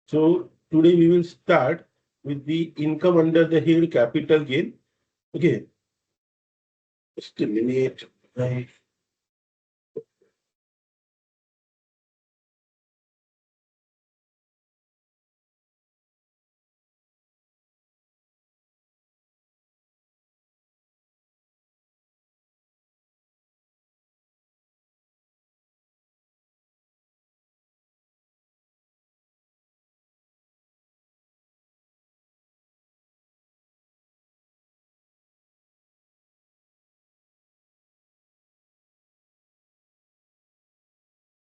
So today we will start with the income under the head capital gain. Okay, just a minute.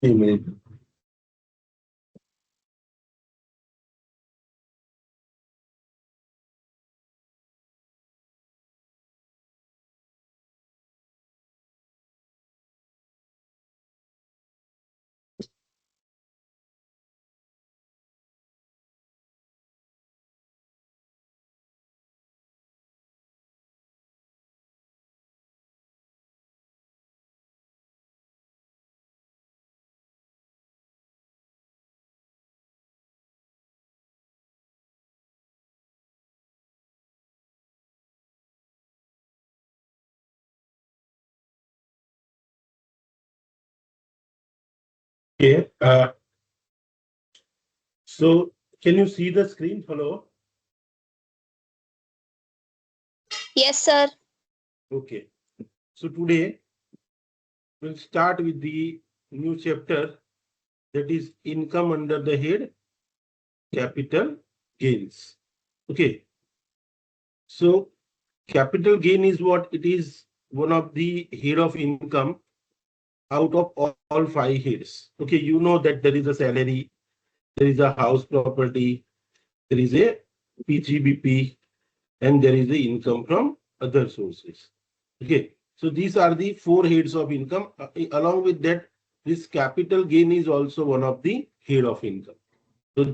A minute. Okay. So can you see the screen? Hello. Yes, sir. Okay. So today we'll start with the new chapter, that is income under the head capital gains. Okay. So capital gain is what? It is one of the head of income out of all five heads. Okay, you know that there is a salary, there is a house property, there is a PGBP, and there is the income from other sources. Okay, so these are the four heads of income. Along with that, this capital gain is also one of the head of income. So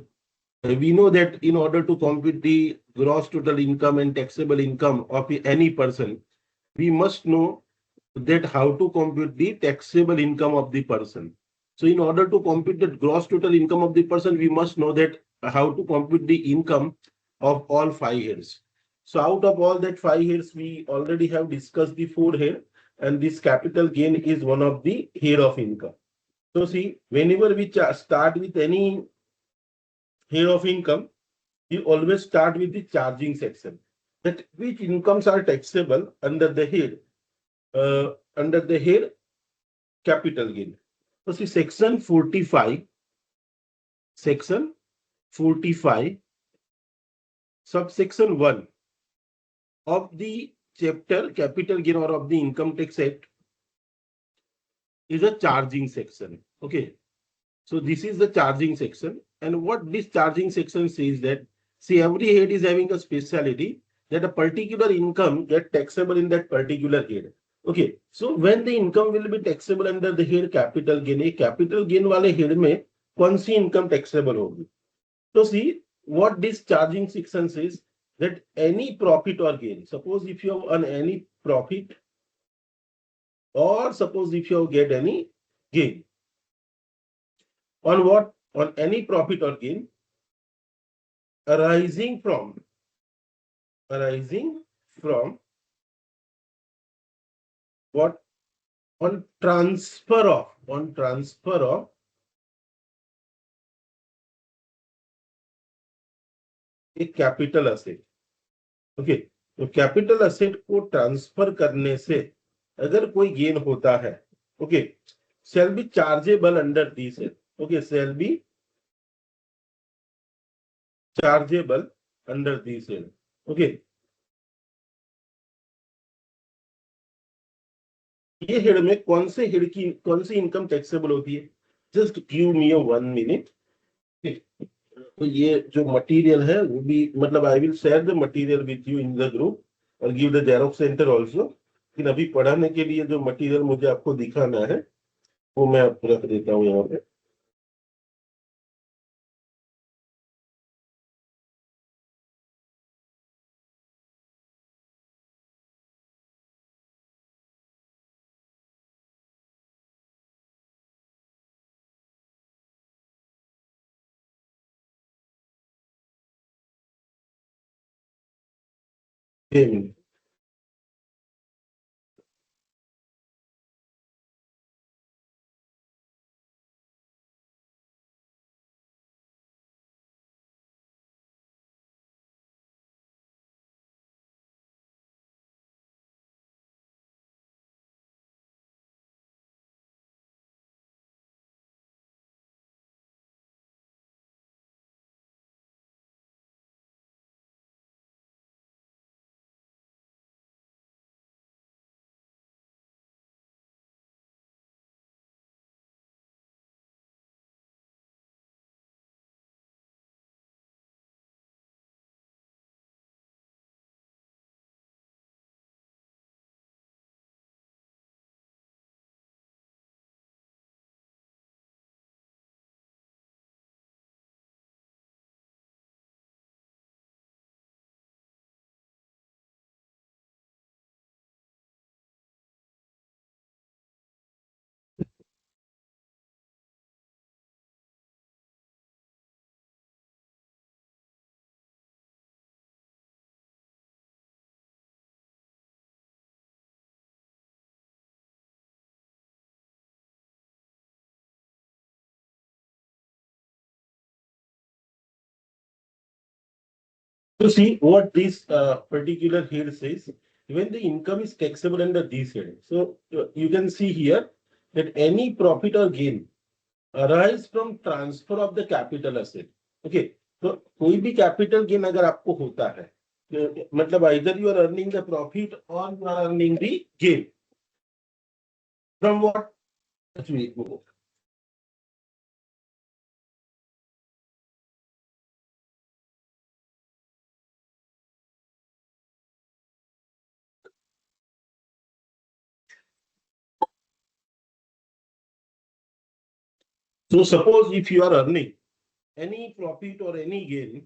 we know that in order to compute the gross total income and taxable income of any person, we must know that how to compute the taxable income of the person. So in order to compute the gross total income of the person, we must know that how to compute the income of all five heads. So out of all that five heads, we already have discussed the four head, and this capital gain is one of the head of income. So see, whenever we start with any head of income, we always start with the charging section. That which incomes are taxable under the head capital gain. So see section 45, subsection 1 of the chapter capital gain or of the income tax act is a charging section. Okay. So this is the charging section. And what this charging section says that, see, every head is having a speciality that a particular income get taxable in that particular head. Okay. So when the income will be taxable under the head capital gain, a capital gain वाले head में कौन सी income taxable होगी? So see what this charging section says, that any profit or gain, suppose if you have earn any profit, or suppose if you get any gain, on what? On any profit or gain arising from what? On transfer of a capital asset. Okay, तो capital asset को transfer करने से अगर कोई gain होता है, okay, shall be chargeable under this head. Okay, shall be chargeable under this head. Okay, ये head में कौन से हेड की कौन सी इनकम टैक्सेबल होती है? Just give me a 1 minute. तो ये जो मटेरियल है वो भी, मतलब I will share the material with you in the group और give the xerox centre also. लेकिन अभी पढ़ाने के लिए जो मटेरियल मुझे आपको दिखाना है वो मैं आपको रख देता हूँ यहाँ पे. Amen. To see what this particular head says, when the income is taxable under this head. So you can see here that any profit or gain arise from transfer of the capital asset. Okay, तो कोई भी capital gain अगर आपको होता है, मतलब either you are earning the profit or you are earning the gain from what? So suppose if you are earning any profit or any gain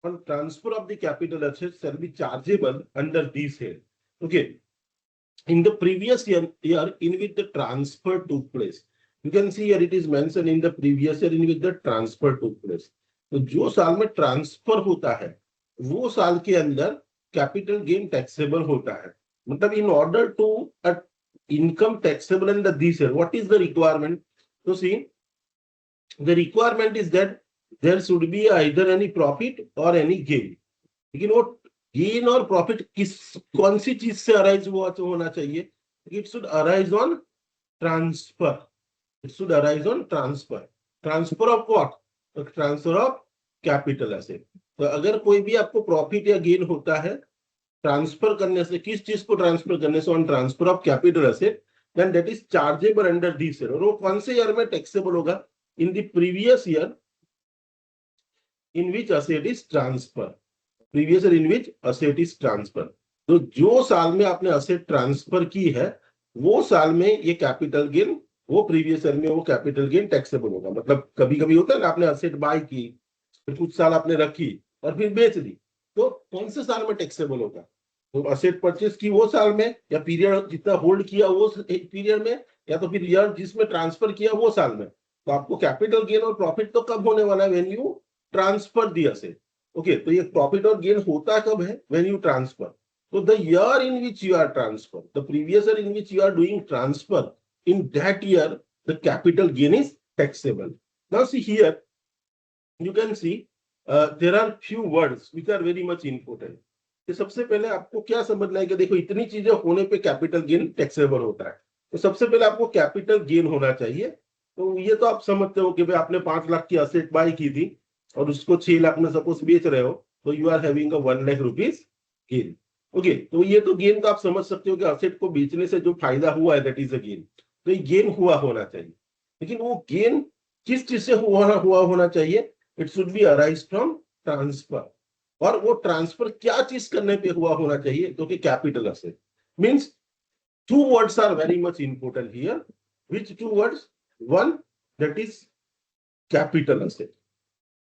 on transfer of the capital assets shall be chargeable under this head. Okay. In the previous year in which the transfer took place, you can see here it is mentioned in the previous year in which the transfer took place. तो जो साल में transfer होता है वो साल के अंदर कैपिटल गेन टैक्सेबल होता है. मतलब in order to income taxable under this year, what is the requirement? So see, the requirement is that there should be either any profit or any gain. लेकिन वो गेन और profit किस कौन सी चीज से अराइज होना चाहिए? It should arise on transfer. It should arise on transfer. Transfer of what? Transfer of capital asset. तो अगर कोई भी आपको प्रॉफिट या गेन होता है ट्रांसफर करने से, किस चीज को ट्रांसफर करने से? On transfer of capital asset, then that is chargeable under this year. और वो कौन से ईयर में टैक्सेबल होगा? In the previous year in which asset is transfer. Previous year in which asset is transfer. तो जो साल में आपने असेट ट्रांसफर की है वो साल में ये कैपिटल गेन, वो प्रीवियस ईयर में वो कैपिटल गेन टैक्सेबल होगा. मतलब कभी कभी होता है ना, आपने असेट बाय की, फिर कुछ साल आपने रखी और फिर बेच दी, तो कौन से साल में टैक्सेबल होगा? तो असेट परचेस की वो साल में, या पीरियड जितना होल्ड किया वो पीरियड में, या तो फिर ईयर जिसमें ट्रांसफर किया वो साल में. तो आपको कैपिटल गेन और प्रॉफिट तो कब होने वाला है? When you transfer the asset. Okay, तो ये प्रॉफिट और गेन होता कब है? When you transfer. तो the year in which you are transfer, the previous year in which you are doing transfer, in that year the capital gain is taxable. Now see here, you can see there are few words which are very much important. तो सबसे पहले आपको क्या समझना है कि देखो इतनी चीजें होने पे कैपिटल गेन टैक्सेबल होता है. तो सबसे पहले आपको कैपिटल गेन होना चाहिए. तो ये तो आप समझते हो कि भाई आपने 5 लाख की असेट बाय की थी और उसको 6 लाख में सपोज बेच रहे हो, तो you are having a 1 lakh rupees gain. Okay, तो ये तो गेन तो आप समझ सकते हो कि असेट को बेचने से जो फायदा हुआ है दैट इज अ गेन. तो ये गेन हुआ होना चाहिए. लेकिन वो गेन किस चीज से हुआ होना चाहिए? It should be arise from transfer. और वो ट्रांसफर क्या चीज करने पे हुआ होना चाहिए? तो कि capital asset. Means two words are very much important here. Which two words? One, that is capital asset.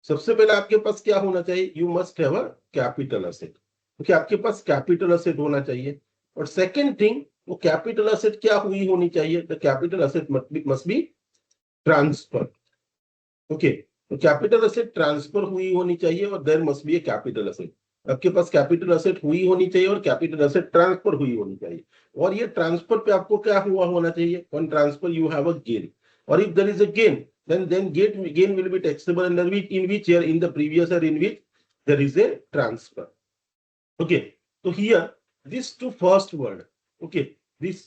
सबसे पहले आपके पास क्या होना चाहिए? You must have a capital asset. क्योंकि आपके पास कैपिटल असेट होना चाहिए. और सेकेंड थिंग, वो कैपिटल असेट क्या हुई होनी चाहिए? The capital asset must be transfer. Okay, तो कैपिटल असेट ट्रांसफर हुई होनी चाहिए और there must be a capital asset. आपके पास कैपिटल असेट हुई होनी चाहिए और कैपिटल असेट ट्रांसफर हुई होनी चाहिए, और ये ट्रांसफर पे आपको क्या हुआ होना चाहिए, on transfer you have a gain, और if there is a gain then gain will be taxable under which, in which year, in the previous year in which there is a transfer. Okay, so here these two first word, okay, this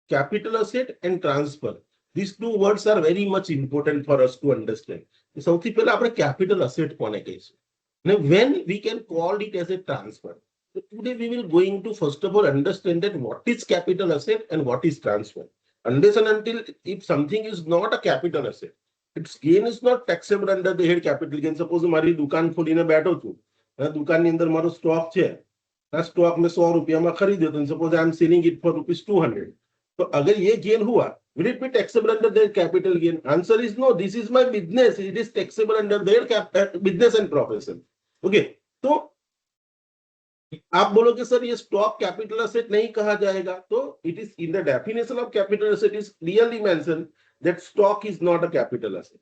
capital asset and transfer, these two words are very much important for us to understand. સૌથી પહેલા આપણે capital asset કોને કહીશું, now when we can call it as a transfer. So today we will going to first of all understand that what is capital asset and what is transfer. Unless and until if something is not a capital asset, its gain is not taxable under the head capital gain. Suppose મારી દુકાન ખોલીને બેઠો છું, દુકાનની અંદર મારો stock છે, આ સ્ટોક મેં 100 રૂપિયામાં ખરીદ્યો તો suppose I am selling it for ₹200, तो अगर ये गेन हुआ, will it be taxable under their capital gain? Answer is no. This is my business. It is taxable under their business and profession. Okay. तो आप बोलोगे sir ये stock capital asset नहीं कहा जाएगा, तो it is in the definition of capital asset is clearly mention that stock is not a capital asset.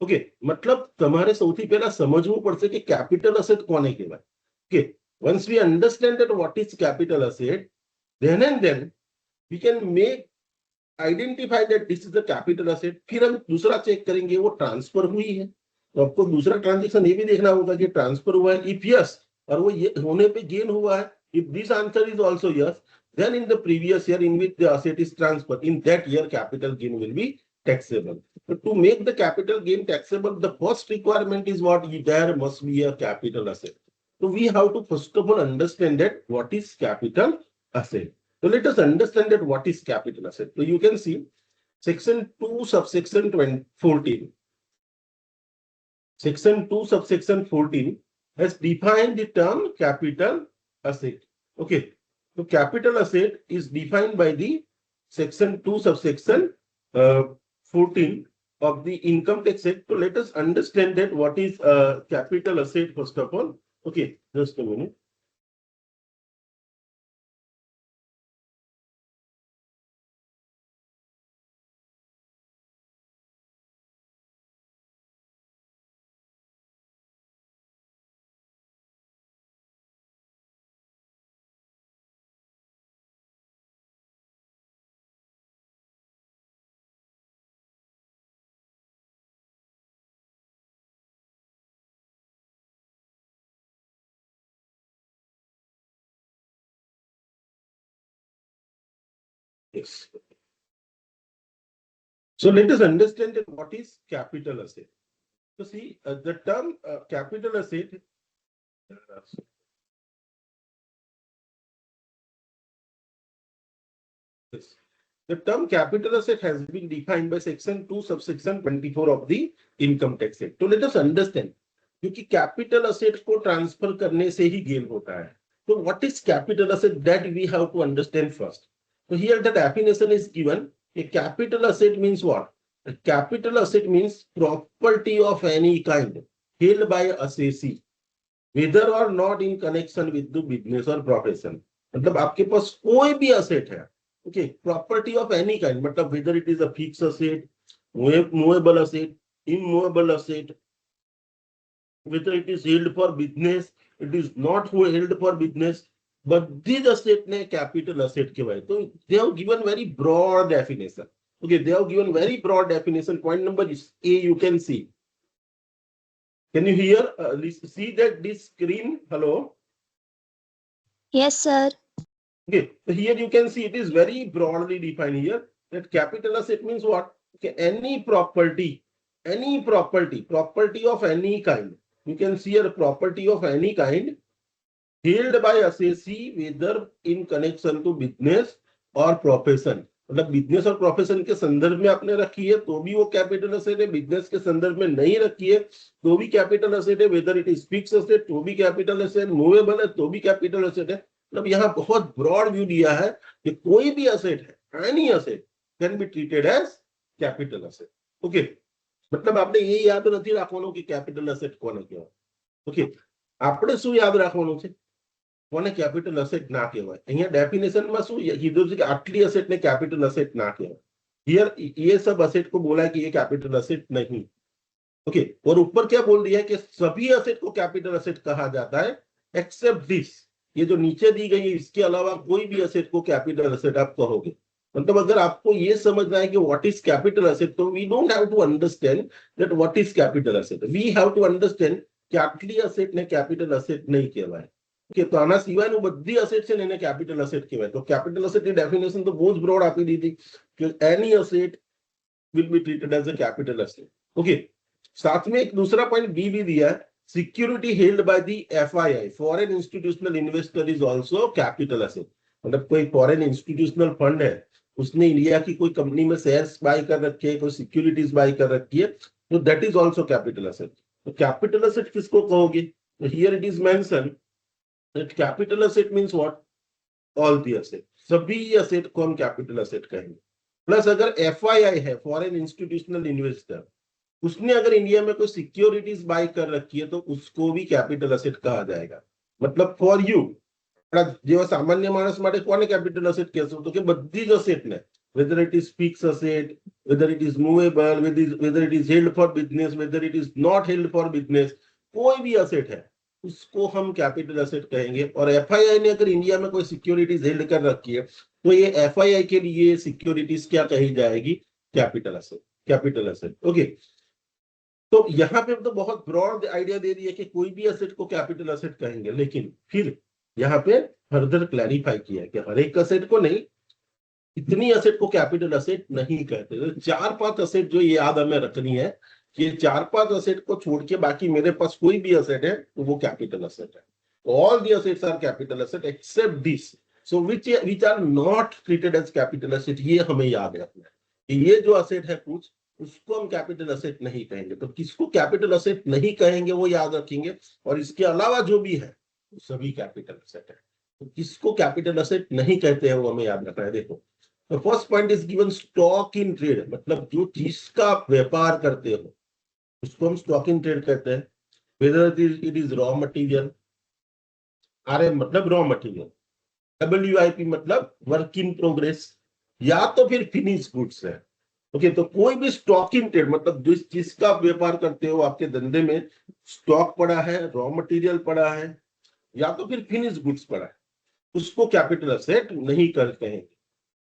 Okay, मतलब તમારે સૌથી પહેલા સમજવું પડશે કે કેપિટલ અસેટ કોને કહેવાય. Okay, once we understand that what is capital asset, then and then we can make identify that this is the capital asset. फिर हम दूसरा चेक करेंगे वो ट्रांसफर हुई है, तो आपको दूसरा ट्रांजेक्शन ये भी देखना होगा कि ट्रांसफर हुआ है. इफ यस, और वो ये होने पे गेन हुआ है, if this answer is also yes, then in the previous year in which the asset is transferred, in that year capital gain will be taxable. So to make the capital gain taxable, the first requirement is what? There must be a capital asset. So we have to first of all understand that what is capital asset. So let us understand that what is capital asset. So you can see section 2 subsection 14. Section 2 subsection 14 has defined the term capital asset. Okay, so capital asset is defined by the section 2 subsection 14 of the income tax act. So let us understand that what is capital asset first of all. Okay, just a minute. Yes. So let us understand that what is capital asset. So see, the term capital asset, yes, the term capital asset has been defined by section 2 subsection 24 of the income tax act. So let us understand, क्योंकि capital asset को transfer करने से ही gain होता है. तो what is capital asset, that we have to understand first. So here the definition is given. A capital asset means what? A capital asset means property of any kind held by assessee, whether or not in connection with the business or profession. मतलब आपके पास कोई भी asset है, okay, property of any kind, मतलब whether it is a fixed asset, movable asset, immovable asset, whether it is held for business, it is not held for business, but these asset ne capital asset kehwaye. So they have given very broad definition. Okay, they have given very broad definition. Point number is A, you can see. Can you hear? See that this screen? Hello. Yes, sir. Okay, so here you can see it is very broadly defined here that capital asset means what? Okay, any property of any kind. You can see a property of any kind held by assessee whether in connection to business or profession. मतलब business और profession के संदर्भ में आपने रखी है तो भी वो कैपिटल असेट है, बिजनेस के संदर्भ में नहीं रखी है तो भी कैपिटल असेट है, whether it is fix asset तो भी कैपिटल असेट, मूवेबल है तो भी कैपिटल असेट है. मतलब यहाँ बहुत ब्रॉड व्यू दिया है कि कोई भी असेट है, any asset can be treated as capital asset. Okay, मतलब આપણે એ યાદ નથી રાખવાનું કે કેપિટલ અસેટ કોને કહેવાય. ઓકે, આપણે શું યાદ રાખવાનું છે, કોને કેપિટલ અસેટ ના કહેવાય. અહીંયા ડેફિનેશનમાં શું કીધું છે કે આટલી અસેટને કેપિટલ અસેટ ના કહેવાય. हियर ये सब असेट को बोला है कि ये कैपिटल असेट नहीं. ओके, और ऊपर क्या बोल दिया है कि सभी असेट को कैपिटल असेट कहा जाता है एक्सेप्ट दिस, ये जो नीचे दी गई है इसके अलावा कोई भी असेट को कैपिटल असेट आप कहोगे। मतलब अगर आपको ये समझना है कि व्हाट इज कैपिटल असेट, तो we don't have to understand that what is capital asset, we have to understand કે આટલી અસેટ ને કેપિટલ અસેટ નહીં કહેવાય। કે તો આના સિવાયનું બધી અસેટ છે ને એને કેપિટલ અસેટ કહેવાય। તો કેપિટલ અસેટની ડેફિનેશન તો બહુ જ બ્રોડ આપી દીધી કે એની asset will be treated as a capital asset। Okay, साथ में एक दूसरा पॉइंट बी भी दिया है, security held by the FII foreign institutional investor is also capital asset. मतलब कोई फॉरेन इंस्टीट्यूशनल फंड है, उसने इंडिया की कोई कंपनी में शेयर्स बाय कर रखे हैं, कोई सिक्योरिटीज बाय कर रखी है, तो that is also capital asset. तो कैपिटल असेट किसको कहोगे? Here it is mention that capital asset means what, all the asset, सभी असेट को हम कैपिटल असेट कहेंगे। प्लस अगर एफआईआई है, फॉरेन इंस्टीट्यूशनल इन्वेस्टर, उसने अगर इंडिया में कोई सिक्योरिटीज बाय कर रखी है तो उसको भी कैपिटल असेट कहा जाएगा। मतलब फॉर यू जेवा सामान्य माणस માટે કોને કેપિટલ અસેટ કહેશો? તો કે બધી જ અસેટ ને, whether it is fixed asset, whether it is movable, whether it is held for business, whether it is not held for business, कोई भी असेट है उसको हम कैपिटल असेट कहेंगे। और एफआईआई ने अगर इंडिया में कोई सिक्योरिटीज हेल्ड कर रखी है तो ये एफआईआई के लिए सिक्योरिटीज क्या कही जाएगी? Capital asset, capital asset. Okay, तो यहाँ पे तो बहुत ब्रॉड आइडिया दे दिया कि कोई भी असेट को कैपिटल असेट कहेंगे, लेकिन फिर यहाँ पे फर्दर क्लैरिफाई किया है कि हर एक असेट को नहीं, इतनी असेट को कैपिटल असेट नहीं कहते। तो 4-5 असेट जो ये याद हमें रखनी है कि 4-5 असेट को छोड़ के बाकी मेरे पास कोई भी असेट है तो वो कैपिटल असेट है। All the assets are capital asset except this, so which are not treated as capital asset. ये हमें याद रखना है कि ये जो असेट है कुछ, उसको हम कैपिटल असेट नहीं कहेंगे। तो किसको कैपिटल असेट नहीं कहेंगे वो याद रखेंगे, और इसके अलावा जो भी है वो सभी कैपिटल असेट है। तो किसको कैपिटल असेट नहीं कहते हैं वो हमें याद रखना है। देखो, तो first point is given stock in trade, मतलब जो चीज का आप व्यापार करते हो उसको हम स्टॉक इन ट्रेड कहते हैं। Whether it is raw material, RM मतलब रॉ मटेरियल, WIP मतलब वर्क इन प्रोग्रेस, या तो फिर फिनिश गुड्स है। ओके, तो कोई भी स्टॉक इन ट्रेड मतलब जिस चीज का आप व्यापार करते हो, आपके धंधे में स्टॉक पड़ा है, रॉ मटेरियल पड़ा है, या तो फिर फिनिश गुड्स पड़ा है, उसको कैपिटल असेट नहीं कहेंगे।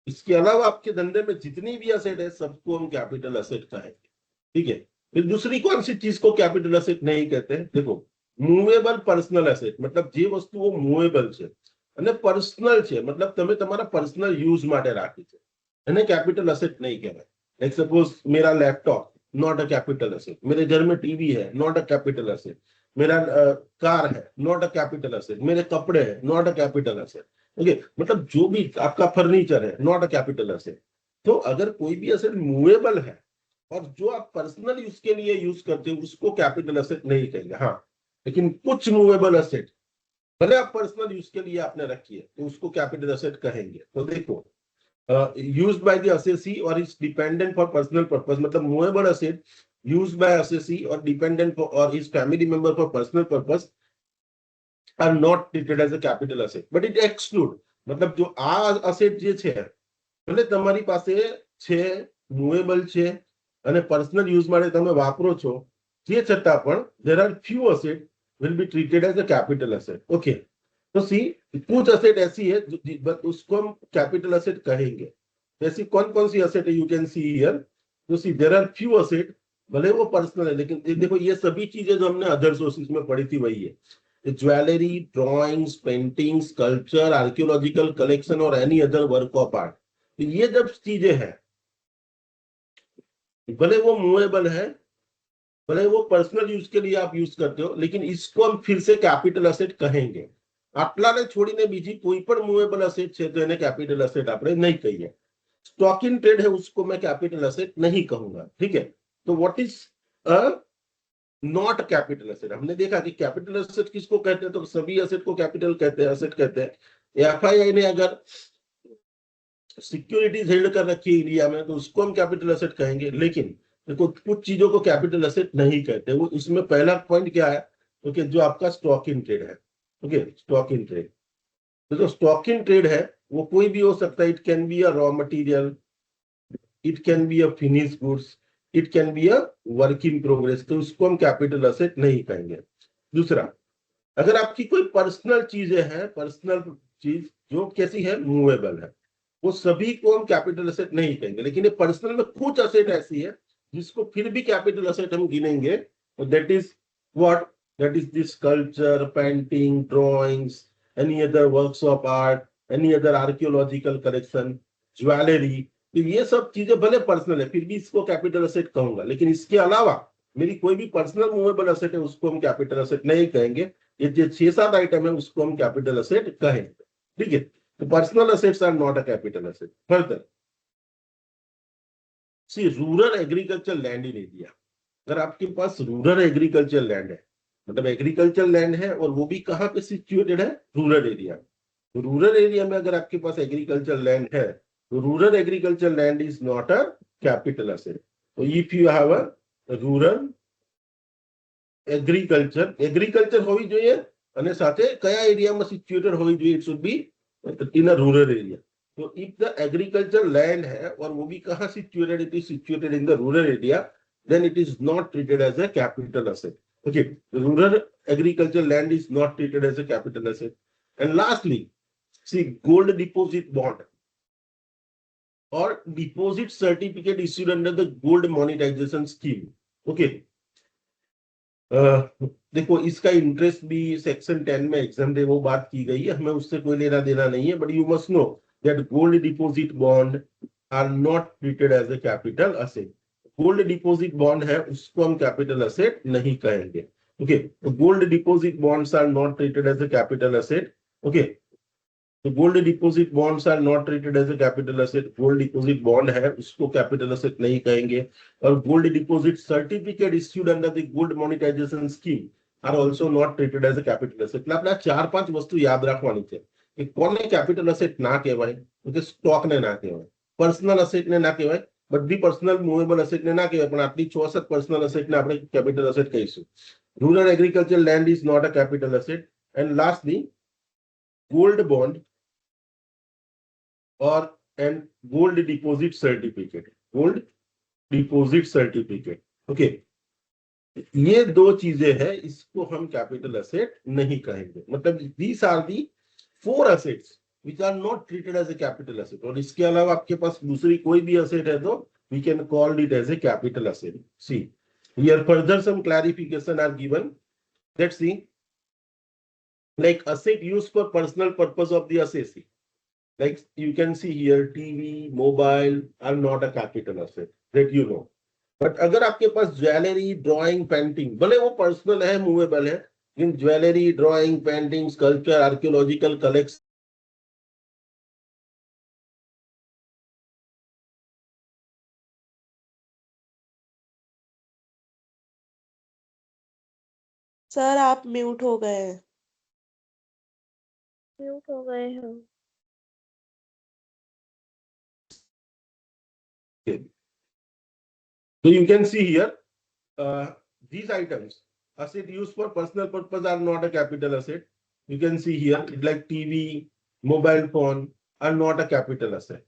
इसके अलावा आपके धंधे में जितनी भी असेट है सबको हम कैपिटल असेट कहेंगे। ठीक है, फिर दूसरी कौन सी चीज को कैपिटल असेट नहीं कहते हैं? देखो, मूवेबल पर्सनल एसेट, मतलब જે વસ્તુઓ મૂવેબલ છે અને પર્સનલ છે, मतलब તમે તમારા પર્સનલ યુઝ માટે રાખી છે, એને कैपिटल असेट नहीं કહેવાય। लाइक सपोज मेरा laptop, not a capital asset. मेरे घर में टीवी है, नॉट अ कैपिटल असेट। मेरा कार है, नॉट अ कैपिटल असेट। मेरे कपड़े हैं, not a capital asset. Okay, मतलब जो भी आपका फर्नीचर है, नॉट अ कैपिटल असेट। तो अगर कोई भी असेट मूवेबल है और जो आप पर्सनल यूज के लिए यूज करते हो उसको कैपिटल असेट नहीं कहेंगे। हाँ, लेकिन कुछ मूवेबल असेट भले आप पर्सनल यूज के लिए आपने रखी है तो उसको कैपिटल असेट कहेंगे। तो देखो, यूज्ड बाय द असेसी और is dependent for personal purpose, मतलब movable asset used by assessee और डिपेंडेंट फॉर और his family member for personal purpose are not treated as a capital asset, but it exclude, मतलब जो આ asset જે છે ભલે તમારી પાસે છે, મૂવેબલ છે અને પર્સનલ યુઝ માટે તમે વાપરો છો, તે છતાં પણ there are few asset will be treated as a capital asset। Okay, तो सी कुछ असेट ऐसी है उसको हम कैपिटल असेट कहेंगे। ऐसी कौन कौन सी असेट है? यू कैन सी हियर, तो सी देयर आर फ्यू असेट, भले वो पर्सनल है लेकिन देखो ये सभी चीजें जो हमने अदर सोर्सेज में पढ़ी थी वही है। Jewellery, drawings, painting, sculpture, archaeological collection और any other work of art, तो ये जब चीजें हैं भले वो मूवेबल है, भले वो पर्सनल यूज के लिए आप यूज करते हो, लेकिन इसको हम फिर से कैपिटल असेट कहेंगे। આટલાને છોડીને બીજી કોઈ પણ મૂવેબલ અસેટ છે તો એને કેપિટલ અસેટ આપણે નહીં કહીએ। સ્ટોક ઇન ટ્રેડ है उसको मैं कैपिटल असेट नहीं कहूंगा। ठीक है, तो what is not capital asset? हमने देखा कि कैपिटल असेट किसको कहते हैं, तो सभी असेट को कैपिटल कहते हैं, असेट कहते हैं। एफआईआई ने अगर सिक्योरिटीज हेल्ड कर रखी है इंडिया में तो उसको हम कैपिटल असेट कहेंगे, लेकिन देखो कुछ चीजों को कैपिटल असेट नहीं कहते। वो इसमें पहला पॉइंट क्या है? ओके, जो आपका स्टॉक इन ट्रेड है। ओके, स्टॉक इन ट्रेड, तो जो स्टॉक इन ट्रेड है वो कोई भी हो सकता है। It can be a raw material, it can be a finish goods, it can be a work in progress, तो उसको हम कैपिटल असेट नहीं कहेंगे। दूसरा, अगर आपकी कोई पर्सनल चीजें हैं, पर्सनल चीज जो कैसी है, मूवेबल है, वो सभी को हम कैपिटल असेट नहीं कहेंगे। लेकिन ये पर्सनल में कुछ असेट ऐसी है जिसको फिर भी कैपिटल असेट हम गिनेंगे, that is what, that is this sculpture, painting, drawings, any other works of art, any other archaeological collection, jewellery. तो ये सब चीजें भले पर्सनल है, फिर भी इसको कैपिटल असेट कहूंगा। लेकिन इसके अलावा मेरी कोई भी पर्सनल मूवेबल असेट है उसको हम कैपिटल असेट नहीं कहेंगे। ये जो 6-7 आइटम है उसको हम कैपिटल असेट कहेंगे, ठीक है। तो personal assets are not a capital asset. Further see rural agriculture land in area. अगर आपके पास रूरल एग्रीकल्चर लैंड है, मतलब एग्रीकल्चर लैंड है और वो भी कहाँ पे सिचुएटेड है, रूरल एरिया। तो रूरल एरिया में अगर आपके पास एग्रीकल्चर लैंड है तो rural agriculture land is not a capital asset. तो if you have a rural agriculture, agriculture होवी જોઈએ અને સાથે કયા એરિયામાં સિચ્યુએટેડ હોવી જોઈએ, it should be in a rural area. तो इफ द एग्रीकल्चर लैंड है और वो भी कहाँ situated, it is situated in the rural area, then it is not treated as a capital asset. Okay, the rural agriculture land is not treated as a capital asset. And lastly, see, gold deposit bond or deposit certificate issued under the gold monetization scheme. Okay, देखो इसका interest भी section 10 में exam दे वो बात की गई है, हमें उससे कोई लेना देना नहीं है। But you must know that gold deposit bond are not treated as a capital asset. Gold deposit bond है उसको हम कैपिटल असेट नहीं कहेंगे। ओके, तो gold deposit bonds are not treated as a capital asset. Okay, तो gold deposit bonds are not treated as a capital asset. Gold deposit bond है उसको capital asset नहीं कहेंगे। और gold deposit certificate issued under the gold monetization scheme are also not treated as a capital asset. એટલે આપણે 4-5 વસ્તુ યાદ રાખવાની છે કે કોને કેપિટલ અસેટ ના કહેવાય, તો કે સ્ટોક ને ના કહેવાય, પર્સનલ અસેટ ને ના કહેવાય, બધી પર્સનલ મૂવેબલ અસેટ ને ના કહેવાય, પણ આટલી 6-7 પર્સનલ અસેટ ને આપણે કેપિટલ અસેટ કહીશું। Rural agriculture land is not a capital asset. And lastly gold bond और and gold deposit certificate, gold deposit certificate. Okay, ये दो चीजें हैं, इसको हम कैपिटल असेट नहीं कहेंगे। मतलब these are the 4 assets which are not treated as a capital asset. और इसके अलावा आपके पास दूसरी कोई भी असेट है तो we can call it as a capital asset. See here further some clarification are given. Let's see, like asset used for personal purpose of the assessee, like you can see here TV, mobile are not a capital asset, that you know। But अगर आपके पास jewellery, drawing, painting, भले वो personal है, movable है, लेकिन jewellery, drawing, painting, sculpture, archaeological collection, sir आप mute हो गए हैं। म्यूट हो गए हैं। so you can see here these items asset used for personal purpose are not a capital asset। you can see here like TV, mobile phone are not a capital asset।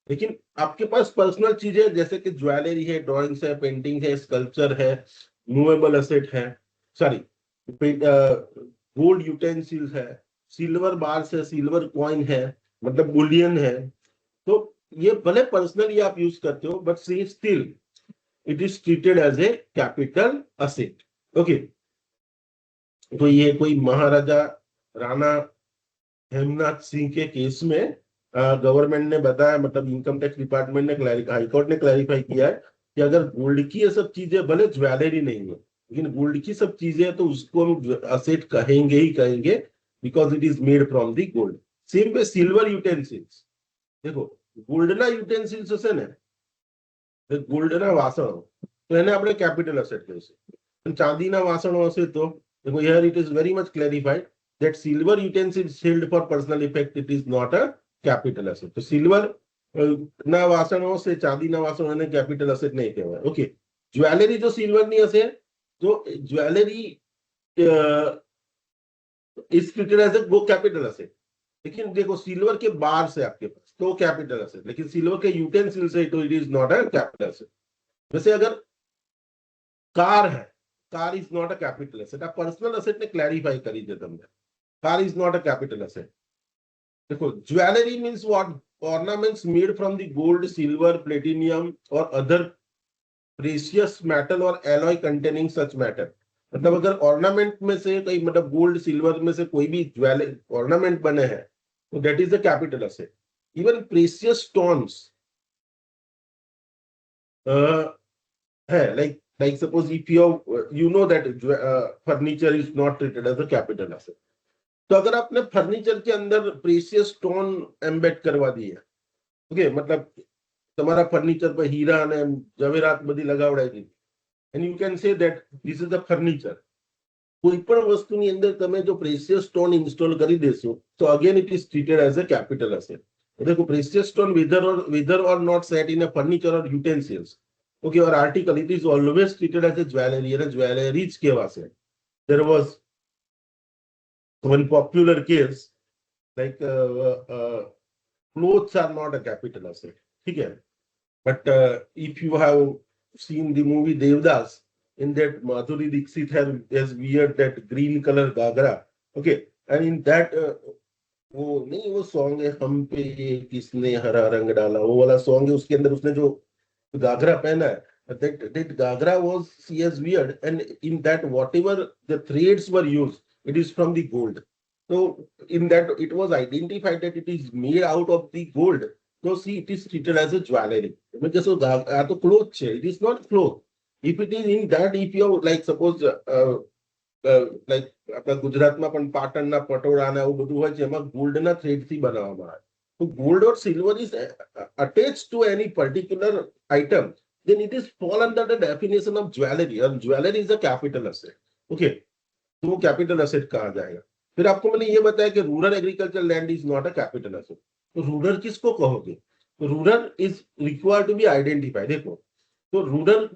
लेकिन आपके पास personal चीजें जैसे कि jewellery है, drawings है, painting है, sculpture है, movable asset है, सॉरी गोल्ड यूटेंसिल्स है, सिल्वर बार्स है, सिल्वर कॉइन है, मतलब बुलियन है, तो ये भले पर्सनली आप यूज करते हो but still it is treated as a capital asset. Okay, तो ये कोई महाराजा राणा हेमनाथ सिंह के केस में गवर्नमेंट ने बताया, मतलब इनकम टैक्स डिपार्टमेंट ने हाईकोर्ट ने क्लैरिफाई किया है कि अगर गोल्ड की ये सब चीजें, भले ज्वेलरी नहीं है लेकिन गोल्ड की सब चीजें है तो उसको हम असेट कहेंगे ही कहेंगे, because it is made from the gold. Same पे सिल्वर यूटेंसिल्स, देखो गोल्डना यूटेंसिल्स હશે ને, ગોલ્ડના વાસણો તો એને આપણે કેપિટલ અસેટ કહીશું। ચાંદીના વાસણો હશે તો देखो here it is very much clarified that silver utensils held for personal effect it is not a capital asset। तो सिल्वर ના વાસણો હશે, ચાંદીના વાસણો એને કેપિટલ અસેટ નહીં કહેવાય। ઓકે, જ્વેલરી જો સિલ્વરની હશે તો jewellery is treated as a capital asset. लेकिन देखो सिल्वर के बार से आपके पास तो कैपिटल असेट, लेकिन सिल्वर के यूटेंसिल से तो it is not a capital asset. वैसे अगर कार है, car is not a capital asset. આ પર્સનલ એસેટ ને ક્લેરિફાઈ કરી દે તમને. Car is not a capital asset. देखो, jewellery means what? Ornaments made from the gold, silver, platinum और अदर प्रेशियस मेटल और एलॉय कंटेनिंग सच metal. मतलब अगर ऑर्नामेंट में से कहीं, मतलब गोल्ड सिल्वर में से कोई भी ज्वेलरी ऑर्नामेंट बने हैं तो that is the capital asset. Even precious stones है, like suppose if you know that furniture is not treated as a capital asset. तो अगर आपने फर्नीचर के अंदर प्रेशियस स्टोन एम्बेड करवा दी है, ओके, मतलब તમારા ફર્નિચર પર હીરા અને જવેરાત બધી લગાવડાવી દીધી, and you can say that this is the furniture. કોઈ પણ વસ્તુની અંદર તમે જો પ્રેશિયસ સ્ટોન ઇન્સ્ટોલ કરી દેશો તો again it is treated as a capital asset. देखो, precious stone whether or not set in a furniture or utensils, okay, or article, it is always treated as a jewelry, and a jewelry જ કહેવાશે. There was one popular case like clothes are not a capital asset. ठीक है, but if you have seen the movie Devdas, in that Madhuri Dixit has wear that green color gagra, okay, and in that वो नहीं, वो song है हम पे ये किसने हरा रंग डाला, वो वाला सॉन्ग है, उसके अंदर उसने जो गागरा पहना है, that gagra was she has weird, and in that whatever the threads were used, it is from the gold. So in that it was identified that it is made out of the gold. So see, it is treated as a jewelry. Because so આ તો cloth છે, it is not cloth. If it is in that, if you have, like suppose like આપણા ગુજરાતમાં પણ પાટણના પટોળા ને આવું બધું હોય છે, એમાં ગોલ્ડના થ્રેડ થી બનાવવામાં આવે. તો gold or silver is attached to any particular item, then it is fall under the definition of jewelry, and jewelry is a capital asset. Okay, तो वो कैपिटल एसेट कहा जाएगा. फिर आपको मैंने ये बताया कि rural agriculture land is not a capital asset. तो रूरल किसको कहोगे? Rural is required to be identify. देखो, तो रूरल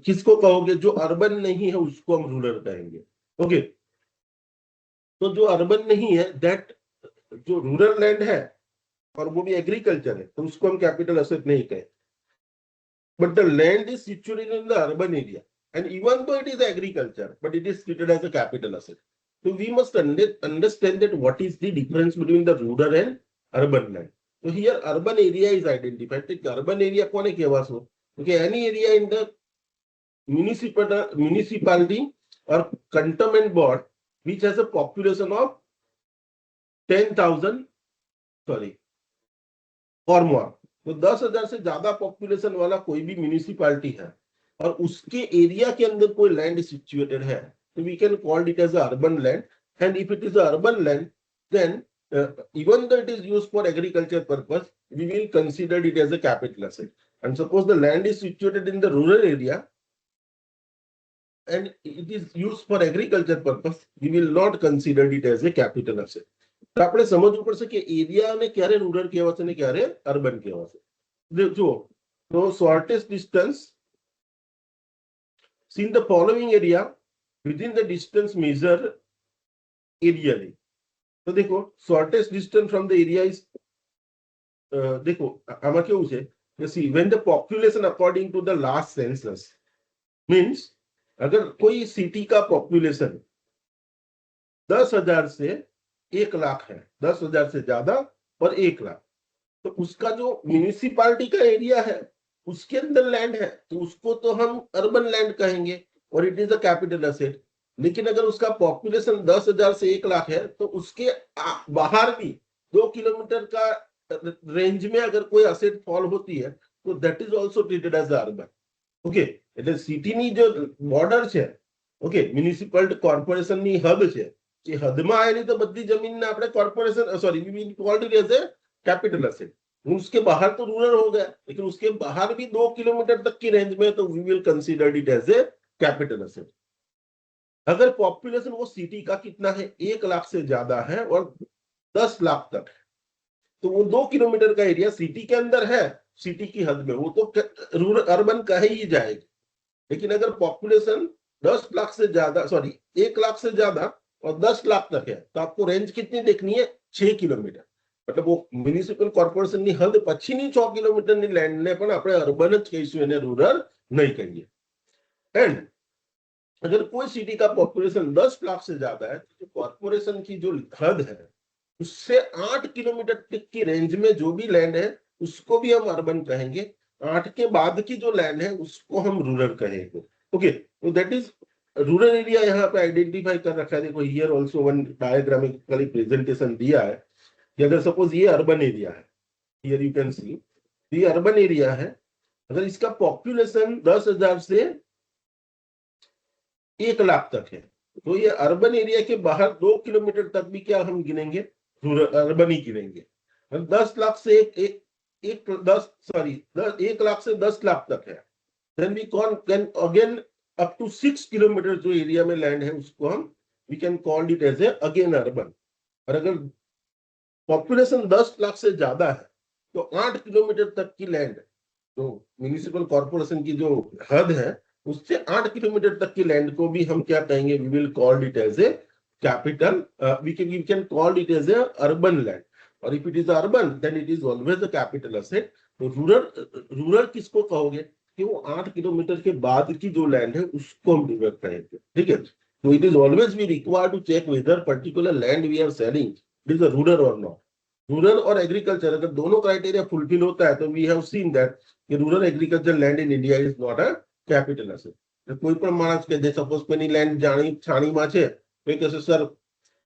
किसको कहोगे? जो अर्बन नहीं है उसको हम रूरल कहेंगे. ओके, तो जो अर्बन नहीं है, दैट जो रूरल लैंड है और वो भी एग्रीकल्चर है, तो उसको हम कैपिटल एसेट नहीं कहें. But the land is situated in the urban area, and even though it is agriculture, but it is treated as a capital asset. So we must understand that what is the difference between the rural and urban land. So here urban area is identified. The urban area કોને કહેવાશો? Okay, any area in the municipality or cantonment board which has a population of 10,000 or more. तो 10,000 से ज्यादा population वाला कोई भी municipality है और उसके एरिया के अंदर कोई लैंड सिचुएटेड है, तो we can call it as urban land. And if it is urban land, then even though it is used for agriculture purpose, we will consider it as a capital asset. And suppose the land is situated in the rural area and it is used for agriculture purpose, we will not consider it as a capital asset. તો આપણે સમજવું પડશે કે એરિયાને ક્યારે rural કહેવાશે ને ક્યારે urban કહેવાશે. જો તો shortest distance in the following area within the distance measure aerially. तो देखो, shortest distance from the area is देखो આમાં કેવું છે કે see, when the population according to the last census means अगर कोई सिटी का पॉपुलेशन 10,000 से 1 लाख है, 10,000 से ज्यादा और 1 लाख, तो उसका जो म्यूनिसिपालिटी का एरिया है उसके अंदर लैंड है तो उसको तो हम अर्बन लैंड कहेंगे और it is a capital asset. लेकिन अगर उसका पॉपुलेशन 10,000 से 1 लाख है तो उसके बाहर भी 2 किलोमीटर का रेंज में अगर कोई एसेट फॉल होती है तो that is also treated as urban. Okay, એટલે સિટીની जो બોર્ડર છે, ઓકે, મ્યુનિસિપલ કોર્પોરેશનની હદ છે, એ હદમાં આવેલી તો બધી જમીનને આપણે corporation we will call it as a capital asset. उसके बाहर तो रूरल हो गया, लेकिन उसके बाहर भी 2 किलोमीटर तक की रेंज में, तो we will consider it as a capital asset. अगर पॉपुलेशन वो सिटी का कितना है, 1 लाख से ज्यादा है और 10 लाख तक है, तो वो 2 किलोमीटर का एरिया सिटी के अंदर है, सिटी की हद में, वो तो रूरल अर्बन कहे ही जाएगी. लेकिन अगर पॉपुलेशन 10 लाख से ज्यादा 1 लाख से ज्यादा और 10 लाख तक है, तो आपको रेंज कितनी देखनी है? 6 किलोमीटर. मतलब वो म्युनिसिपल કોર્પોરેશનની હદ પછીની 6 કિલોમીટરની લેન્ડને પણ આપણે અર્બન જ કહીશું, એને રૂરલ નહીં કહીએ. एंड अगर कोई सिटी का पॉपुलेशन 10 लाख से ज्यादा है तो कॉर्पोरेशन की जो हद है उससे 8 किलोमीटर तक की रेंज में जो भी लैंड है उसको भी हम अर्बन कहेंगे, 8 के बाद की जो लैंड है उसको हम रूरल कहेंगे। ओके, तो दैट इज रूरल एरिया यहाँ पे आइडेंटिफाई कर रखा है। देखो हियर ऑल्सो वन डायग्रामिकली प्रेजेंटेशन दिया है कि अगर सपोज ये अर्बन एरिया है, हियर यू कैन सी ये अर्बन एरिया है, अगर इसका पॉपुलेशन 10,000 से 1 लाख तक है तो ये अर्बन एरिया के बाहर 2 किलोमीटर तक भी क्या हम गिनेंगे, रूरल अर्बन ही गिनेंगे। 10 लाख से एक 1 लाख से 10 लाख तक है, then we can again up to 6 kilometre जो एरिया में लैंड है उसको हम we can call it as a again urban. और अगर पॉपुलेशन 10 लाख से ज्यादा है तो 8 किलोमीटर तक की लैंड, तो म्युनिसिपल कॉर्पोरेशन की जो हद है उससे 8 किलोमीटर तक की लैंड को भी हम क्या कहेंगे, we will call it as a capital, we can call it as a urban land. और if it is urban then it is always a capital asset. तो रूरल किसको कहोगे कि वो 8 किलोमीटर के बाद की जो लैंड है उसको हम रूरल कहेंगे। ठीक है, तो it is always we require to check whether particular land we are selling it is a rural और नॉट। रूरल और एग्रीकल्चर अगर दोनों क्राइटेरिया फुलफिल होता है तो we have seen that rural agriculture land in India is not a capital asset. કોઈ પણ માણસ કે જે સપોઝ કોઈની લેન્ડ છાણીમાં છે તો કે સર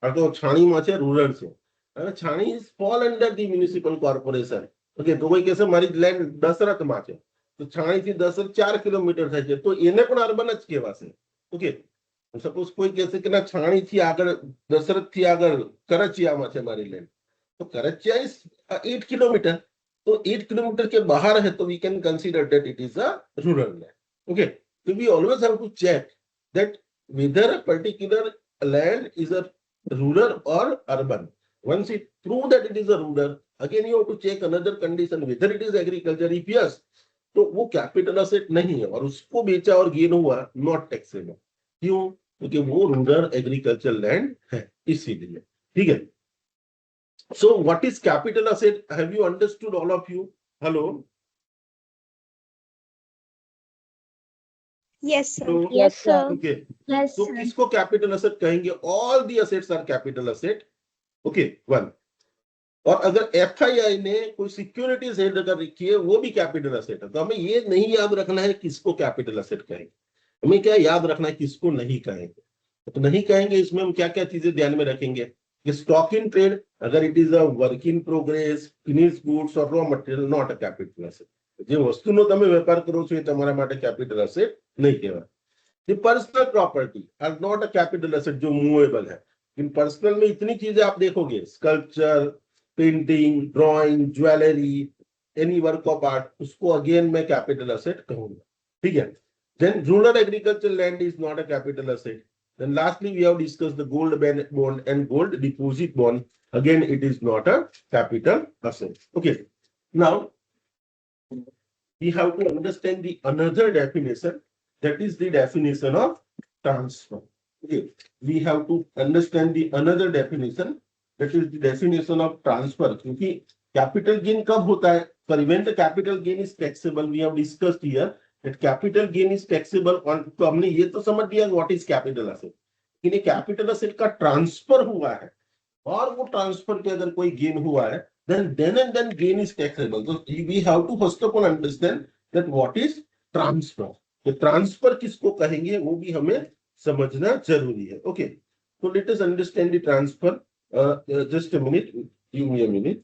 આ તો છાણીમાં છે રૂરલ છે, હવે Chhani is fall under the municipal corporation. Okay, તો કોઈ કહેશે મારી લેન્ડ દશરથમાં છે તો છાણીથી દશરથ 4 કિલોમીટર થાય છે તો એને પણ અર્બન જ કહેવાશે। ઓકે, સપોઝ કોઈ કહેશે કે ના છાણીથી આગળ દશરથથી આગળ કરચિયામાં છે મારી લેન્ડ तो करचिया इज 8 किलोमीटर, तो 8 किलोमीटर के बाहर है तो we can consider that it is a rural land. Okay, so we always have to check that whether a particular land is a rural or urban. Once it prove that it is a rural, again you have to check another condition whether it is agriculture। if yes तो वो capital asset नहीं है और उसको बेचा और gain हुआ not taxable. क्यों? क्योंकि वो रूरल एग्रीकल्चर लैंड है, इसीलिए। ठीक है, so what is capital asset? Have you understood, all of you? Hello? Yes, sir. Hello? Yes, sir. Okay, Yes, तो sir. किसको कैपिटल असेट कहेंगे? All the assets are capital asset. Okay, one. और अगर FII ने कोई securities held कर रखी है वो भी कैपिटल असेट है। तो हमें ये नहीं याद रखना है किसको कैपिटल असेट कहेंगे, हमें क्या याद रखना है किसको नहीं कहेंगे। तो नहीं कहेंगे इसमें हम क्या क्या चीजें ध्यान में रखेंगे कि स्टॉक इन ट्रेड अगर it is a work in progress, finish goods और raw material not a capital asset. જે વસ્તુનો તમે વેપાર કરો છો એ તમારા માટે કેપિટલ અસેટ નહીં કહેવાય। The personal property are not a capital asset जो मूवेबल है। इन पर्सनल में इतनी चीजें आप देखोगे, sculpture, painting, drawing, jewellery, any work of art, उसको अगेन मैं कैपिटल असेट कहूंगा। ठीक है, then rural agriculture land is not a capital asset. Then lastly we have discussed the gold bond and gold deposit bond, again it is not a capital asset। Okay, now we have to understand the another definition, that is the definition of transfer। Okay, we have to understand the another definition, that is the definition of transfer। क्योंकि capital gain कब होता है? For when the capital gain is taxable, we have discussed here that capital gain is taxable on। तो हमने ये तो समझ लिया what is capital asset, लेकिन capital asset का ट्रांसफर हुआ है और वो ट्रांसफर पे अगर कोई गेन हुआ है then gain is taxable। So we have to first of all understand that what is transfer। तो ट्रांसफर किसको कहेंगे वो भी हमें समझना जरूरी है। Okay, so let us understand the transfer। just a minute, give me a minute।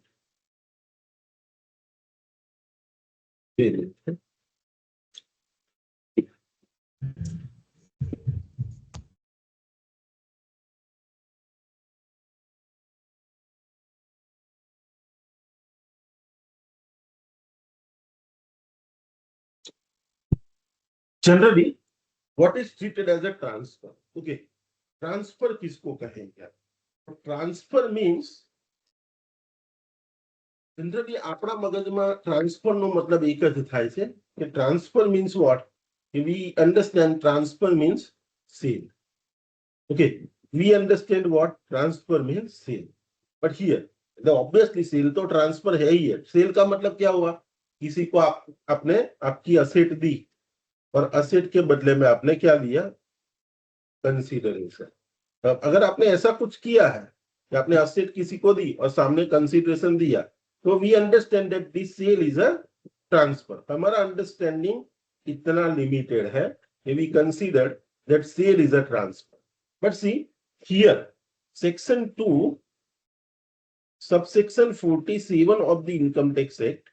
Generally what is treated as a transfer? Okay, transfer किसको कहेंगे? ट्रांसफर मीन्स जनरली આપણા મગજમાં ટ્રાન્સફર નો મતલબ એક જ થાય છે કે transfer means what, we understand transfer means sale। okay, we understand what transfer means sale, but here the obviously sale तो ट्रांसफर है ही है। सेल का मतलब क्या हुआ, किसी को आपने आपकी असेट दी और असेट के बदले में आपने क्या लिया, कंसीडरेशन। अब अगर आपने ऐसा कुछ किया है कि आपने असेट किसी को दी और सामने कंसीडरेशन दिया, तो we understand that this sale is a transfer. हमारा अंडरस्टैंडिंग इतना लिमिटेड है कि we consider that sale is a transfer. But see here section 2 subsection 47 of the Income Tax Act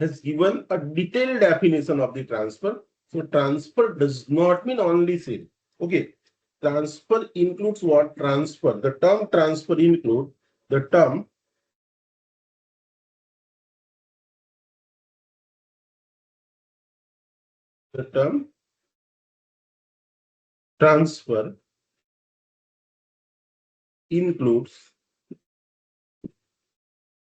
has given a detailed definition of the transfer. So transfer does not mean only sale. Okay, transfer includes what? Transfer. The term transfer include the term transfer includes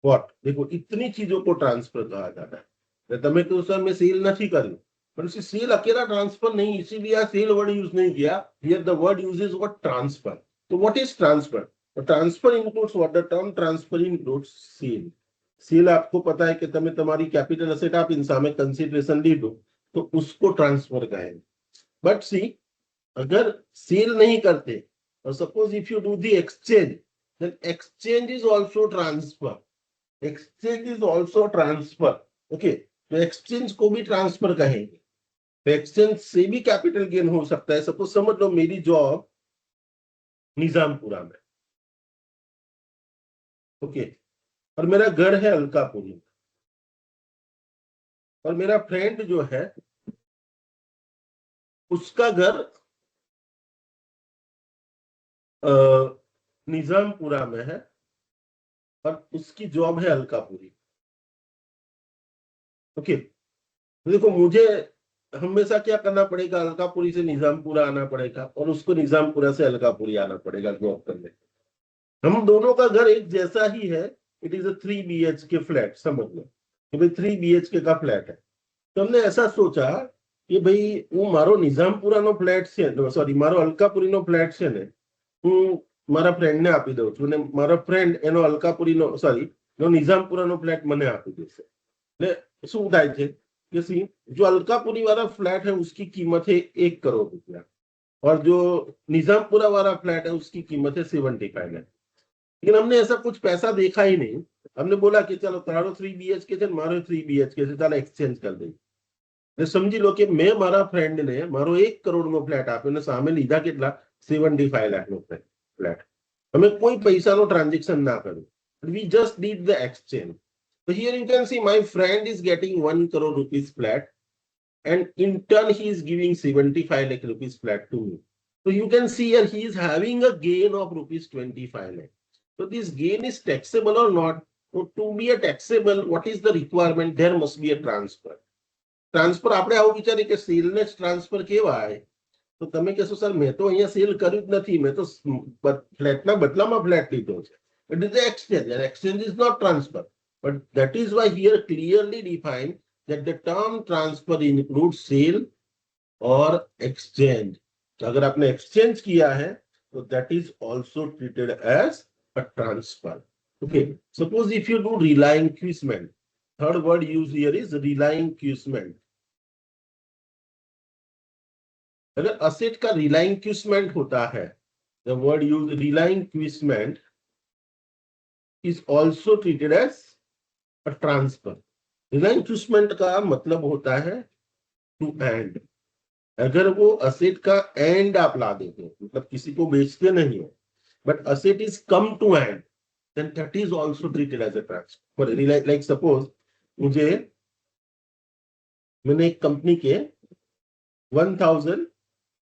what? देखो इतनी चीजों को transfer कहा जाता है। તમે કહો sir મેં સેલ નથી કર્યું, પણ સેલ અકેલા ટ્રાન્સફર નહીં, इसीलिए આ સેલ વર્ડ यूज नहीं किया। Here the word uses what? Transfer. So what is transfer? The transfer includes what? The term transfer includes sale. Sale आपको पता है कि તમે તમારી कैपिटल एसेट आप साમે कंसीडरेशन લીધું तो उसको ट्रांसफर कहेंगे। बट सी अगर सेल नहीं करते और suppose if you do the exchange, then exchange is also transfer. Exchange is also transfer. Okay, तो एक्सचेंज को भी ट्रांसफर कहेंगे। तो एक्सचेंज से भी कैपिटल गेन हो सकता है। सपोज समझ लो मेरी जॉब निजामपुरा में, ओके, और मेरा घर है अलकापुरी में, और मेरा फ्रेंड जो है उसका घर निजामपुरा में है और उसकी जॉब है अलकापुरी। ओके, तो देखो मुझे हमेशा क्या करना पड़ेगा, अलकापुरी से निजामपुरा आना पड़ेगा और उसको निजामपुरा से अलकापुरी आना पड़ेगा जॉब करने। हम दोनों का घर एक जैसा ही है। It is a 3 BHK flat, समझ लो कि भाई 3 BHK का फ्लैट है। तो हमने ऐसा सोचा कि भाई वो मारो निजामपुरा नो फ्लैट से, सॉरी मारो अलकापुरी नो फ्लैट से ने હું મારા ફ્રેન્ડ ને આપી દઉં છું અને મારો ફ્રેન્ડ એનો અલકાપુરીનો સોરી નો નિઝામપુરાનો ફ્લેટ મને આપી દેશે। એટલે શું થાય છે कि सी जो अलकापुरी वाला फ्लैट है उसकी कीमत है 1 करोड़ रुपया और जो निजामपुरा वाला फ्लैट है उसकी कीमत है 75 लाख। लेकिन हमने ऐसा कुछ पैसा देखा ही नहीं। हमने बोला कि चलो तारो 3 BHK છે મારો 3 BHK છે, ચાલો એક્સચેન્જ કરી દઈએ। એટલે સમજી લો કે મેં મારા ફ્રેન્ડ ને મારો 1 કરોડ નો ફ્લેટ આપ્યો અને સામે લીધા કેટલા? 75 લાખ નો ફ્લેટ। અમે કોઈ પૈસાનો ટ્રાન્ઝેક્શન ના કર્યું, we just did the exchange. So here you can see my friend is getting 1 crore rupees flat and in turn he is giving 75 lakh rupees flat to me. So you can see here he is having a gain of rupees 25 lakh. So this gain is taxable or not? So to be a taxable, what is the requirement? There must be a transfer. Transfer આપણે આવું વિચારીએ કે સેલને જ transfer કહેવાય, તો તમે કહેશો સર મેં તો અહીંયા સેલ કર્યું જ નથી, મેં તો ફ્લેટના બદલામાં ફ્લેટ લીધો છે। It is the exchange and exchange is not transfer. But that is why here clearly defined that the term transfer includes sale or exchange. अगर आपने exchange किया है तो that is also treated as a transfer. Okay, suppose if you do relinquishment, third word used here is relinquishment. अगर asset का रिलाइंक्विशमेंट होता है, the word used relinquishment is also treated as a transfer. रिलाइंक्विशमेंट का मतलब होता है टू एंड। अगर वो असेट का एंड आप ला देते हो, मतलब किसी को बेचते नहीं हो, but asset is come to end, then that is also treated as a transfer. Like suppose मैंने एक कंपनी के 1000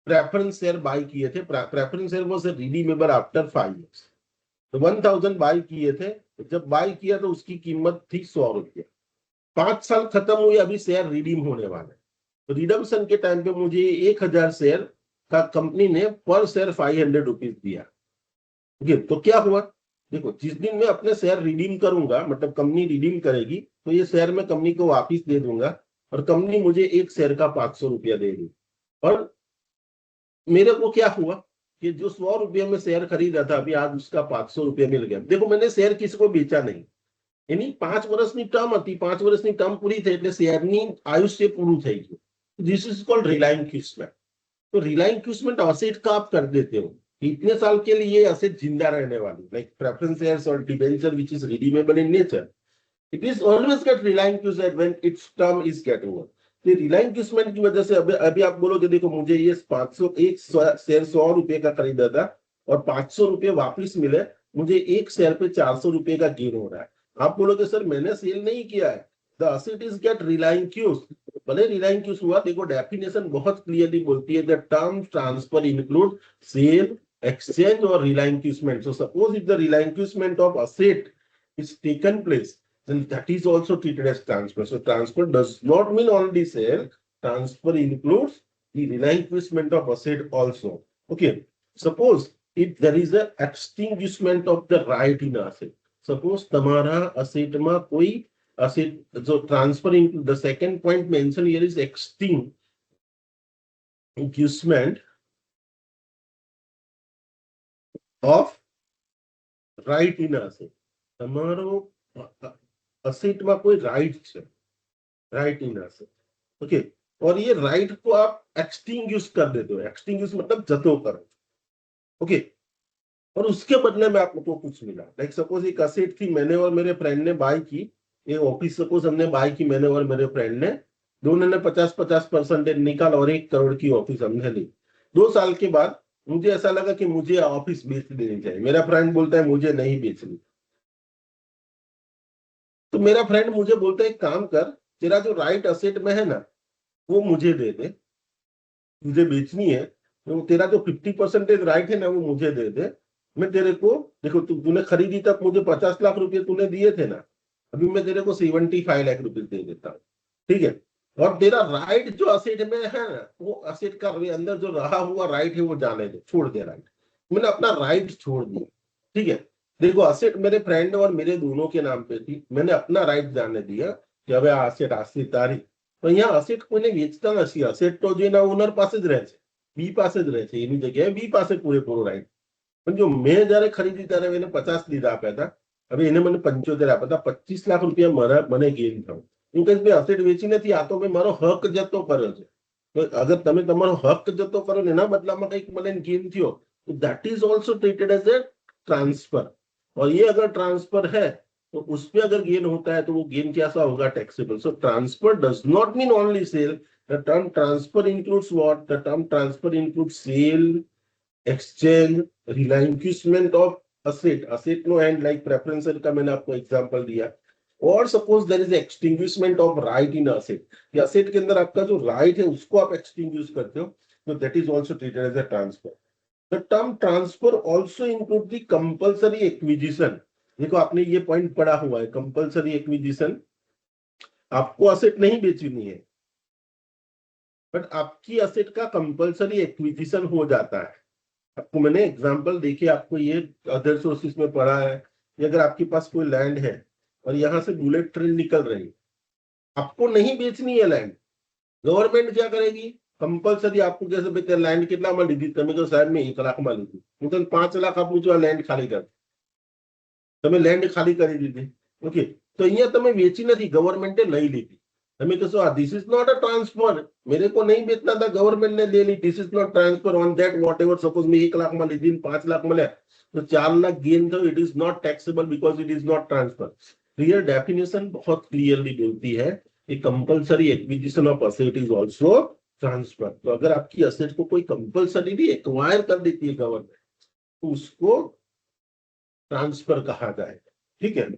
प्रेफरेंस शेयर बाय किए थे। Preference share was redeemable after 5 years। तो 1000 बाय किए थे। जब बाय किया तो उसकी कीमत थी 100 रुपया। 5 साल खत्म हुए, अभी शेयर रिडीम होने वाले। तो रिडम्पशन के टाइम पे मुझे 1000 शेयर का कंपनी ने पर शेयर 500 रुपीज दिया। तो क्या हुआ, देखो जिस दिन मैं अपने शेयर रिडीम करूंगा, मतलब कंपनी रिडीम करेगी, तो ये शेयर मैं कंपनी को वापिस दे दूंगा और कंपनी मुझे एक शेयर का 500 रुपया देगी। और मेरे को क्या हुआ कि जो 100 रुपये में शेयर खरीदा था, अभी आज उसका 500 रुपया मिल गया। देखो मैंने शेयर किसी को बेचा नहीं, यानी 5 વર્ષની ટર્મ હતી, 5 વર્ષની ટર્મ પૂરી થઈ એટલે શેરની આયુષ્ય પૂરું થઈ ગયું। This is called relinquishment. तो रिलाइंक्विशमेंट असेट का आप कर देते हो, इतने साल के लिए असेट जिंदा रहने वाली, लाइक प्रेफरेंस शेयर्स और debenture which is redeemable in nature, it is always get relinquished when its term is get over. तो रिलाइंक्विशमेंट की वजह से अभी अभी आप बोलोगे देखो मुझे ये 500 एक शेयर 100 रुपए का खरीदा था और 500 रुपए वापिस मिले, मुझे एक शेयर पे 400 रुपए का गेन हो रहा है। आप बोलोगे सर मैंने सेल नहीं किया है, the asset is get relinquished. भले रिलाइंक्विश हुआ, देखो डेफिनेशन बहुत क्लियरली बोलती है the term transfer include sale, exchange और relinquishment. So suppose if the relinquishment of asset is taken place, then that is also treated as transfer. So transfer does not mean only sale. Transfer includes the relinquishment of asset also. Okay. Suppose if there is a extinguishment of the right in asset. Suppose तुम्हारा asset में कोई asset जो transfer into the second point mentioned here is extinguishment of right in asset. તમારો asset में कोई right છે, right in asset. Okay, और ये राइट को आप एक्सटिंग्विश कर देते हो, एक्सटिंग्विश मतलब जतो करो। ओके, और उसके बदले में आपको कुछ मिला, लाइक सपोज एक असेट थी, मैंने और मेरे फ्रेंड ने बाय की, ये ऑफिस सपोज हमने बाय की, मैंने और मेरे फ्रेंड ने, दोनों ने 50-50% निकाला और 1 करोड़ की ऑफिस हमने ली। 2 साल के बाद मुझे ऐसा लगा कि मुझे ऑफिस बेच देनी चाहिए, मेरा फ्रेंड बोलता है मुझे नहीं बेचनी। तो मेरा फ्रेंड मुझे बोलता है एक काम कर, तेरा जो राइट असेट में है ना वो मुझे दे दे, तुझे बेचनी है तो तेरा जो 50% राइट है ना वो मुझे दे दे, मैं तेरे को, देखो तूने खरीदी तब मुझे 50 लाख रुपए तूने दिए थे ना, अभी मैं तेरे को 75 लाख रुपए दे देता हूँ, ठीक है। और तेरा राइट जो असेट में है ना, वो असेट का अंदर जो रहा हुआ राइट है वो जाने दे, छोड़ दे राइट, मैंने अपना राइट छोड़ दिया, ठीक है। देखो असेट मेरे फ्रेंड और मेरे दोनों के नाम पे थी, मैंने अपना राइट जाने दिया कि હવે આ અસેટ આજથી તારી। તો અહીંયા અસેટ કોઈને વેચતા નથી, અસેટ તો જે એના ઓનર પાસે જ રહે છે, બી પાસે જ રહે છે, એની જગ્યાએ બી પાસે પૂરેપૂરો રાઈટ। પણ જો મેં જયારે ખરીદી ત્યારે એને 50 લીધા આપ્યા હતા, હવે એને મને 75 આપ્યા હતા, 25 લાખ રૂપિયા મને ગેઇન થયું। હું કહીશ ભાઈ અસેટ વેચી નથી, આ તો મેં મારો હક જતો કર્યો છે। તો અગર તમે તમારો હક જતો કરો ને એના બદલામાં કંઈક મને ગેઇન થયો, તો that is also treated as a transfer. और ये अगर ट्रांसफर है तो उसमें अगर गेन होता है तो वो गेन कैसा होगा, taxable. So transfer does not mean only sale, the term transfer includes what, the term transfer includes sale, exchange, relinquishment of asset, asset no and like preference का मैंने आपको एग्जांपल दिया। और suppose there is extinguishment of right in asset, ये asset के अंदर आपका जो राइट है उसको आप एक्सटिंग्विश करते हो, तो that is also treated as a transfer. The term transfer also include the compulsory acquisition। देखो आपने ये पॉइंट पढ़ा हुआ है, कंपल्सरी एक्विजिशन, आपको असेट नहीं बेचनी है बट आपकी असेट का कंपल्सरी एक्विजिशन हो जाता है। आपको मैंने एग्जांपल देके आपको ये अदर सोर्सेस में पढ़ा है कि अगर आपके पास कोई लैंड है और यहाँ से बुलेट ट्रेन निकल रही, आपको नहीं बेचनी है लैंड, गवर्नमेंट क्या करेगी, कंपल्सरी आपको कैसे बेचते, लैंड कितना में लीधी, તમે તો સાહેબ મેં 1 લાખ માં લીધી, હું તો 5 લાખ આપું છું, આ લેન્ડ ખાલી કર, તમે લેન્ડ ખાલી કરી દીધી। ઓકે, તો અહીંયા તમે વેચી નથી, ગવર્નમેન્ટે લઈ લીધી, તમે કહેશો આ this is not a transfer, मेरे को नहीं बेचना था, गवर्नमेंट ने ले ली, this is not transfer on that whatever. Suppose मैं 1 लाख में लीधी 5 लाख મળ્યા तो 4 लाख गेन था, it is not taxable because it is not transfer. Clear definition बहुत क्लियरली बोलती है कि compulsory acquisition of asset is also transfer. तो अगर आपकी असेट को कोई कंपल्सरी एक्वायर कर देती है गवर्नमेंट तो उसको ट्रांसफर कहा जाएगा, ठीक है।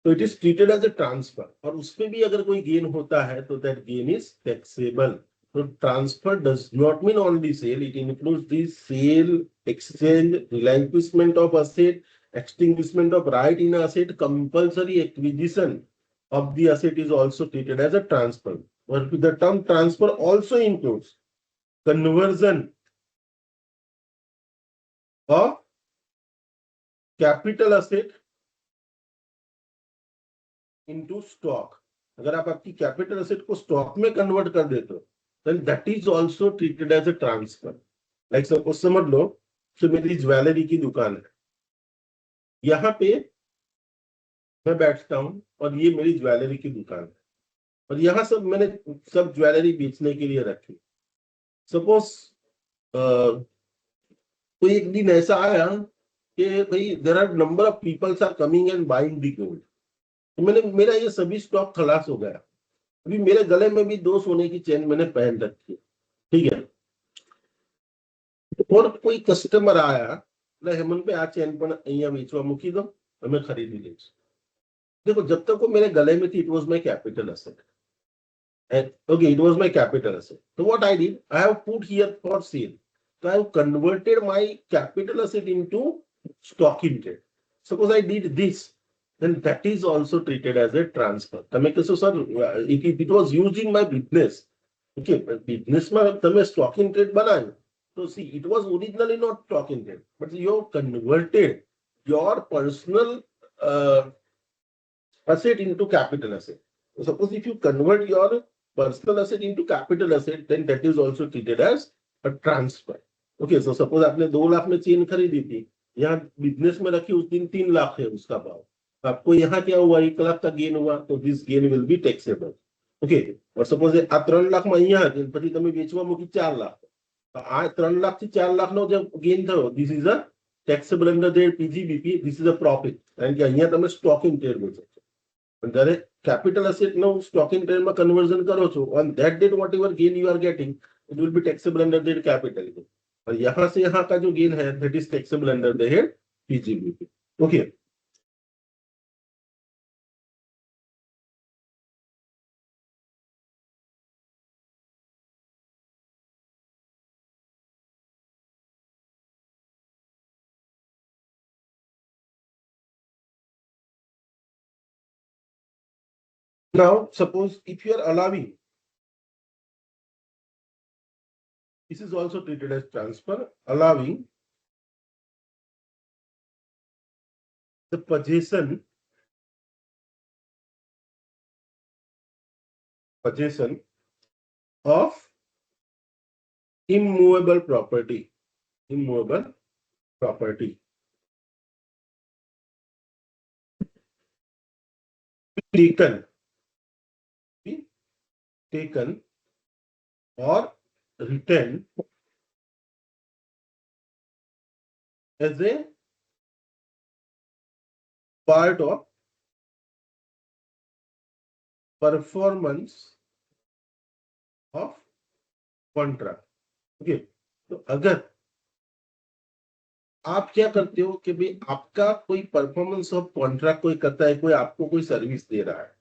तो it is treated as a transfer, और उसमें भी अगर कोई गेन होता है तो दैट गेन इज टैक्सेबल। तो transfer does not mean only sale, it includes the sale, exchange, relinquishment of asset, extinguishment of right in asset, compulsory acquisition of the asset is also treated as a transfer। But the term transfer also includes conversion of capital asset into stock। अगर आप आपकी capital asset को stock में convert कर देते हो then that is also treated as a transfer। like suppose समझ लो कि मेरी ज्वेलरी की दुकान है, यहाँ पे मैं बैठता हूं और ये मेरी ज्वेलरी की दुकान है, और यहाँ सब मैंने सब ज्वेलरी बेचने के लिए रखी। सपोज कोई एक दिन ऐसा आया कि भाई there are number of peoples are coming and buying the gold, तो मैंने मेरा ये सभी स्टॉक खलास हो गया। अभी मेरे गले में भी 2 सोने की चेन मैंने पहन रखी है, ठीक है। और कोई कस्टमर आया, એટલે हेमंत पे आ चेन पण અહીંયા વેચવા મૂકી દો, અમે ખરીદી લઈશું। देखो जब तक वो मेरे गले में थी, it was my capital asset, okay, it was my capital asset. So what I did, I have put here for sale, so I have converted my capital asset into stock in trade. Suppose I did this, then that is also treated as a transfer. તમે કહેશો sir it was used in my business, okay, business માં તમે stock in trade બનાવ્યું, so see, it was originally not stock in trade, but you have converted your personal asset into capital asset. So suppose if you convert your personal asset into capital asset, then that is also treated as a transfer. Okay, so suppose आपने 2 लाख में chain खरीदी थी, यहाँ business में रखी, उस दिन 3 लाख है उसका भाव, आपको यहाँ क्या हुआ, 1 लाख का गेन हुआ, तो this gain will be taxable. Okay, और सपोज आ 3 लाख में અહીંયા પછી તમે વેચવા મૂકી 4 લાખ, તો આ 3 લાખ થી 4 લાખ નો જે ગેન થયો, this is a taxable under the PGBP, this is a profit, કારણ કે અહીંયા તમે સ્ટોક ઇન ટ્રેડ વેચો છો। જ્યારે capital asset no stock in trade માં conversion કરો છો, on that date whatever gain you are getting, it will be taxable under the capital gain, और यहाँ से यहाँ का जो gain है, that is taxable under the head PGBP. Okay. Now suppose if you are allowing, this is also treated as transfer, allowing the possession of immovable property, taken or retained as a part of performance of contract. Okay, तो अगर आप क्या करते हो कि भाई आपका कोई परफॉर्मेंस ऑफ कॉन्ट्रैक्ट कोई करता है, कोई आपको कोई सर्विस दे रहा है,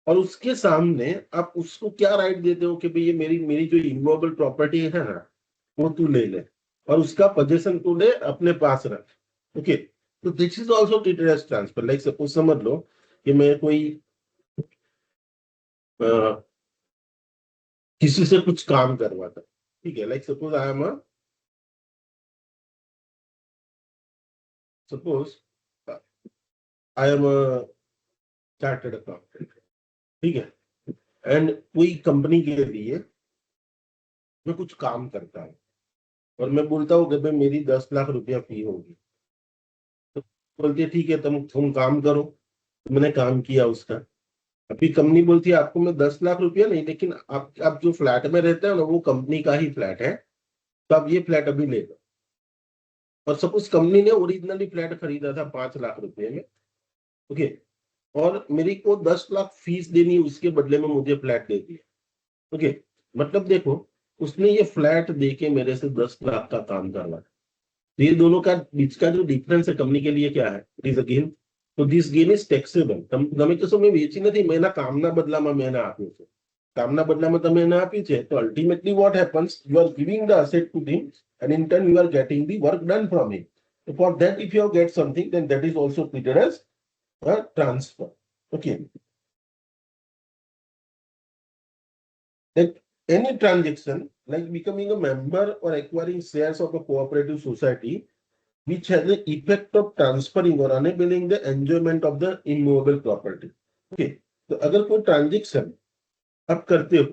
और उसके सामने आप उसको क्या राइट देते हो कि भाई ये मेरी जो इमूवेबल प्रॉपर्टी है ना, वो तू ले ले, और उसका पोजीशन तू ले अपने पास रख। ओके, तो this is also treated as transfer. Like suppose समझ लो कि मैं कोई किसी से कुछ काम करवाता, ठीक है, like suppose I am a chartered accountant, ठीक है, एंड कोई कंपनी के लिए मैं कुछ काम करता हूँ, और मैं बोलता हूँ कि भाई मेरी 10 लाख रुपया फी होगी, तो बोलती है ठीक है तुम काम करो, तो मैंने काम किया उसका। अभी कंपनी बोलती है आपको मैं 10 लाख रुपया नहीं, लेकिन आप जो फ्लैट में रहते हैं ना, वो कंपनी का ही फ्लैट है, तो आप ये फ्लैट अभी ले लो। और सपोज कंपनी ने ओरिजिनली फ्लैट खरीदा था 5 लाख रुपए में, ओके, और मेरी को 10 लाख फीस देनी, उसके बदले में मुझे फ्लैट दे दिया। ओके, मतलब देखो उसने ये फ्लैट देके मेरे से 10 लाख का काम करवाया, तो ये दोनों का बीच का जो डिफरेंस है कंपनी के लिए क्या है, इट इज अ गेन। तो दिस गेन इज ટેક્સેબલ। તમે કહેશો મેં વેચી નથી, મેં એના કામના બદલામાં મેં એને આપ્યું છે, કામના બદલામાં તમે એને આપ્યું છે, તો ultimately what happens, you are giving the asset to him and in turn you are getting the work done from him. So for that if you have get something, then that is also treated as a transfer. Okay, that any transaction like becoming a member or acquiring shares of a cooperative society which has the effect of transferring or enabling the enjoyment of the immovable property. Okay, तो अगर कोई transaction आप करते हो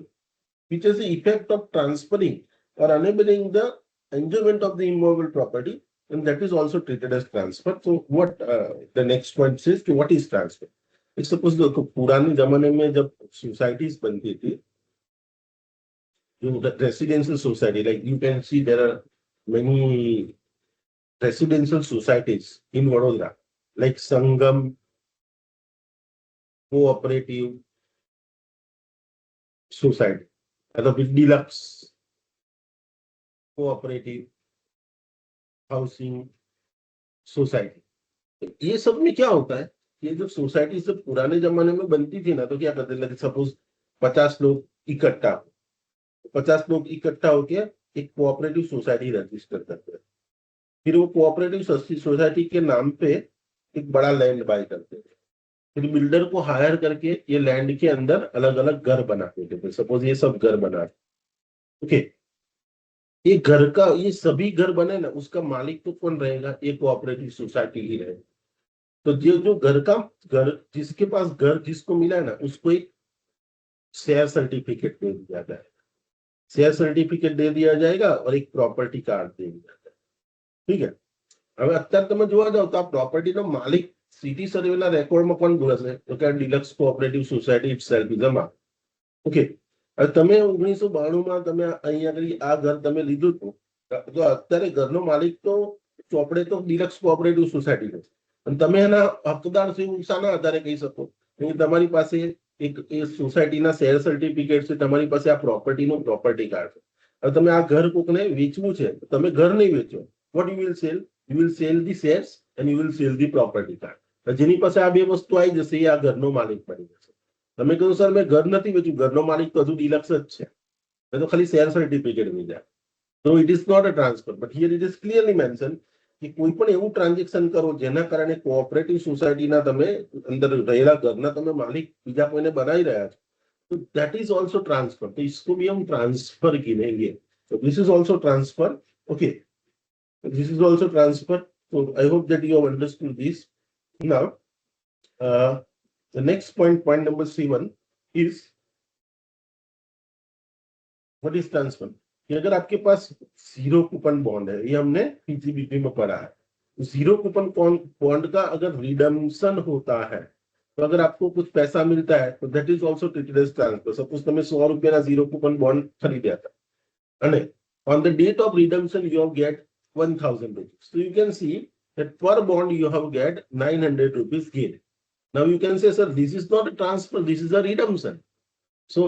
which has the effect of transferring or enabling the enjoyment of the immovable property, and that is also treated as transfer. So what the next point says to what is transfer. Suppose देखो पुराने जमाने में जब societies बनती थी, जो residential society, like you can see there are many residential societies in Vadodara, like Sangam, cooperative society, मतलब deluxe cooperative housing society. ये सब में क्या होता है, ये जो सोसाइटी सब पुराने जमाने में बनती थी ना, तो क्या करते थे, सपोज 50 लोग इकट्ठा, 50 लोग इकट्ठा होकर एक कोऑपरेटिव सोसाइटी रजिस्टर करते हैं। फिर वो कोऑपरेटिव सोसाइटी के नाम पे एक बड़ा लैंड बाय करते थे। फिर बिल्डर को हायर करके ये लैंड के अंदर अलग अलग घर बनाते थे। सपोज ये सब घर बना, ओके, ये घर का, ये सभी घर बने ना, उसका मालिक तो कौन रहेगा, ये कोऑपरेटिव सोसाइटी ही रहेगा। तो जो जो घर जिसके पास घर जिसको मिला है ना, उसको एक शेयर सर्टिफिकेट दे दिया जाता है, शेयर सर्टिफिकेट दे दिया जाएगा और एक प्रॉपर्टी कार्ड दे दिया जाएगा। ठीक है, હવે અત્યારે તમે જોવા જાવ તો આ પ્રોપર્ટીનો માલિક સિટી સર્વેના રેકોર્ડમાં કોણ બોલશે, તો કે deluxe cooperative society itself is a માલિક. ઓકે, હવે તમે 1992 માં તમે અહીંયા આગળ આ ઘર તમે લીધું હતું, તો અત્યારે ઘરનો માલિક તો ચોપડે તો ડિલક્સ કોઓપરેટિવ સોસાયટી છે, અને તમે એના હકદાર છો એવું શાના આધારે કહી શકો, કે તમારી પાસે એક એ સોસાયટીના શેર સર્ટિફિકેટ છે, તમારી પાસે આ પ્રોપર્ટીનું પ્રોપર્ટી કાર્ડ છે. હવે તમે આ ઘર કોકને વેચવું છે, તમે ઘર નહીં વેચો, what you will sell, you will sell the shares and you will sell the property card. જેની પાસે આ બે વસ્તુ આવી જશે એ આ ઘરનો માલિક બની જશે. તમે કહો સર મેં ઘર નથી વેચ્યું, ઘરનો માલિક તો હજુ ડિલક્સ જ છે, મેં તો ખાલી શેર સર્ટિફિકેટ વેચ્યા. So it is not a transfer, but here it is clearly mentioned કે કોઈ પણ એવું ટ્રાન્ઝેક્શન કરો જેના કારણે કોઓપરેટિવ સોસાયટીના તમે અંદર રહેલા ઘરના તમે માલિક બીજા કોઈને બનાવી રહ્યા છો, તો that is also transfer. तो इसको भी हम transfer गिनेंगे. So this is also transfer. Okay, this is also transfer. So I hope that you have understood this. Now the next point number 7 is what is transfer. कि अगर आपके पास zero coupon bond है, ये हमने PGBP में पढ़ा है, zero coupon bond का अगर रिडम्पशन होता है, तो अगर आपको कुछ पैसा मिलता है तो that is also treated as transfer. Suppose તમે 100 રૂપિયાના जीरो कूपन बॉन्ड खरीद्या था અને on the date of redemption you have get 1000 rupees. So you can see that per bond you have get 900 rupees gain. Now you can say, sir, this is not a transfer, this is a redemption. So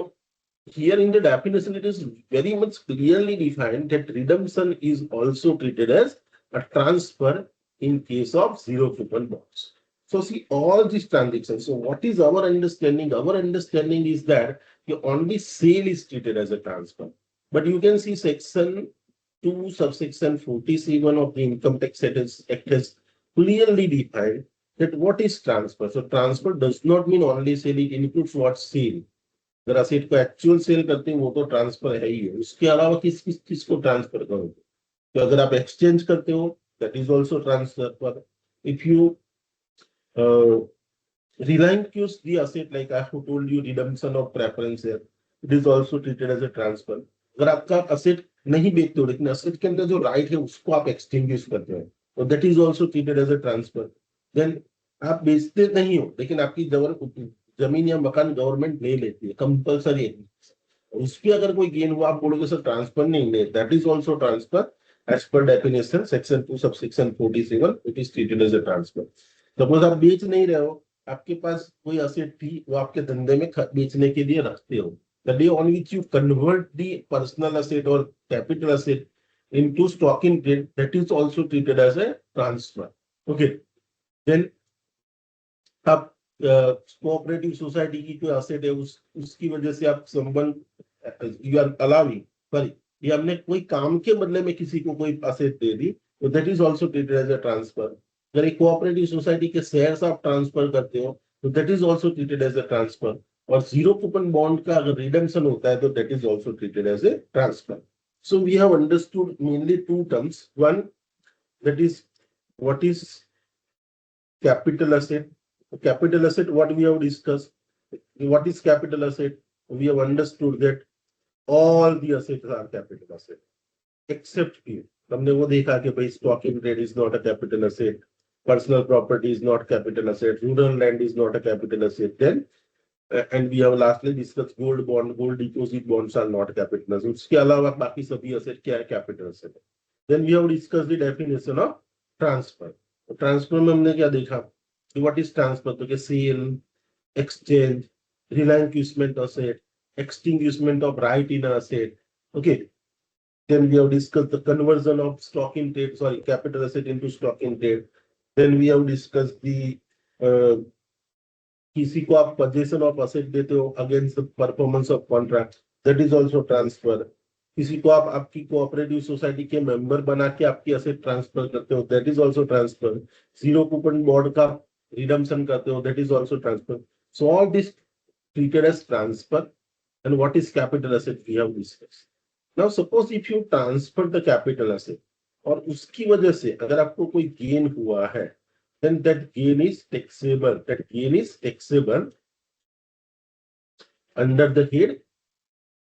here in the definition it is very much clearly defined that redemption is also treated as a transfer in case of zero coupon bonds. So see all these transactions. So what is our understanding? Our understanding is that only sale is treated as a transfer. But you can see section 2 subsection 47 of the Income Tax Act has clearly defined that what is transfer. So transfer does not mean only sale, it includes what sale. अगर asset को actual sale करते हैं वो तो transfer है ही है, उसके अलावा किस किस चीज को ट्रांसफर करोगे, तो अगर आप एक्सचेंज करते हो that is also transfer. If you relinquish the asset, like I have told you, redemption of preference share, it is also treated as a transfer. अगर आपका असेट नहीं बेचते हो लेकिन असेट के अंदर जो राइट है उसको आप एक्सटिंग्विश करते हो, तो that is also treated as a transfer. Then आप बेचते नहीं हो लेकिन आपकी जमीन या मकान गवर्नमेंट ले लेती है, कंपल्सरी है, उस पर अगर कोई गेन हुआ आप बोलोगे सर ट्रांसफर नहीं ले, that is also transfer as per definition section 2 subsection 47, it is treated as a transfer. Suppose आप बेच नहीं रहे हो, आपके पास कोई असेट थी वो आपके धंधे में बेचने के लिए रखते हो, the day on which you convert the personal asset or capital asset into stock in trade, that is also treated as a transfer. Okay, then आप कोऑपरेटिव सोसाइटी की कोई असेट है उसकी वजह से आप संबंध यू आर अलाउइंग, सॉरी, ये हमने कोई काम के बदले में किसी को कोई असेट दे दी, तो that is also treated as a transfer. अगर एक कोऑपरेटिव सोसाइटी के शेयर्स आप ट्रांसफर करते हो तो that is also treated as a transfer. और जीरो कूपन बॉन्ड का अगर रिडम्पशन होता है तो that is also treated as a transfer. So we have understood mainly two terms. One, that is what is capital asset. Capital asset, what we have discussed, what is capital asset, we have understood that all the assets are capital asset except few. हमने वो देखा कि भाई stock in trade is not a capital asset, personal property is not capital asset, rural land is not a capital asset, then and we have lastly discussed gold bond, gold deposit bonds are not capital asset. उसके अलावा बाकी सभी asset क्या है? Capital asset. Then we have discussed the definition of transfer. Transfer में हमने क्या देखा? What is transfer? तो क्या sale, exchange, relinquishment asset, extinguishment of right in asset. Okay. Then we have discussed the conversion of stock in trade, sorry, capital asset into stock in trade. Then we have discussed the किसी को आप possession of asset देते हो against the performance of contract, that is also transfer. किसी को आप आपकी cooperative society के मेंबर बना के आपकी एसेट ट्रांसफर करते हो, that is also transfer. Zero coupon bond का रिडम्पशन करते हो, that is also transfer. So all this treated as transfer. And what is capital asset we have discussed. Now suppose if you transfer the capital asset और उसकी वजह से अगर आपको कोई गेन हुआ है, then that gain is taxable. That gain is taxable under the head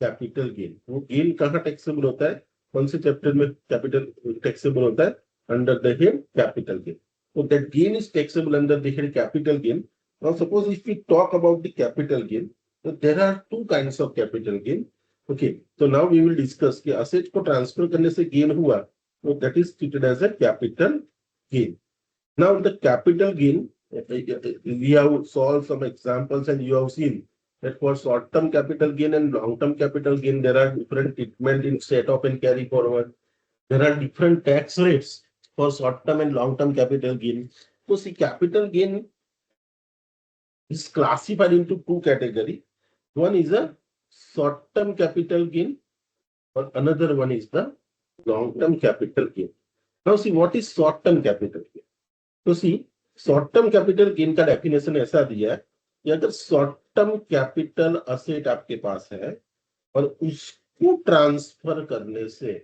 capital gain. वो gain कहाँ taxable होता है? कौन से चैप्टर में कैपिटल taxable होता है? Under the head capital gain. So that gain is taxable under the head capital gain. Now suppose if we talk about the capital gain, so there are two kinds of capital gain. Okay, so now we will discuss कि asset को transfer करने से gain हुआ, so that is treated as a capital gain. Now the capital gain, we have solved some examples and you have seen that for short-term capital gain and long-term capital gain, there are different treatment in set off and carry forward. There are different tax rates for short-term and long-term capital gain. So see, capital gain is classified into two categories. One is a short-term capital gain, or another one is the long-term capital gain. Now see, what is short-term capital gain? तो सी short term capital gain का definition ऐसा दिया है कि अगर short term capital asset आपके पास है और उसको ट्रांसफर करने से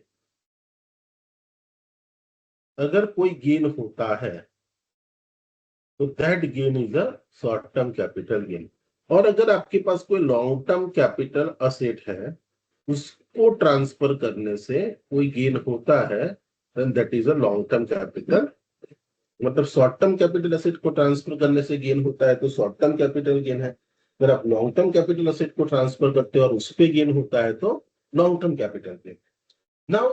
अगर कोई गेन होता है तो that gain is a short term capital gain. और अगर आपके पास कोई लॉन्ग टर्म कैपिटल असेट है, उसको ट्रांसफर करने से कोई गेन होता है, then that is a long term capital. मतलब शॉर्ट टर्म कैपिटल एसेट को ट्रांसफर करने से गेन होता है तो शॉर्ट टर्म कैपिटल गेन है. अगर आप लॉन्ग टर्म कैपिटल एसेट को ट्रांसफर करते हो और उस पे गेन होता है तो long term capital gain. Now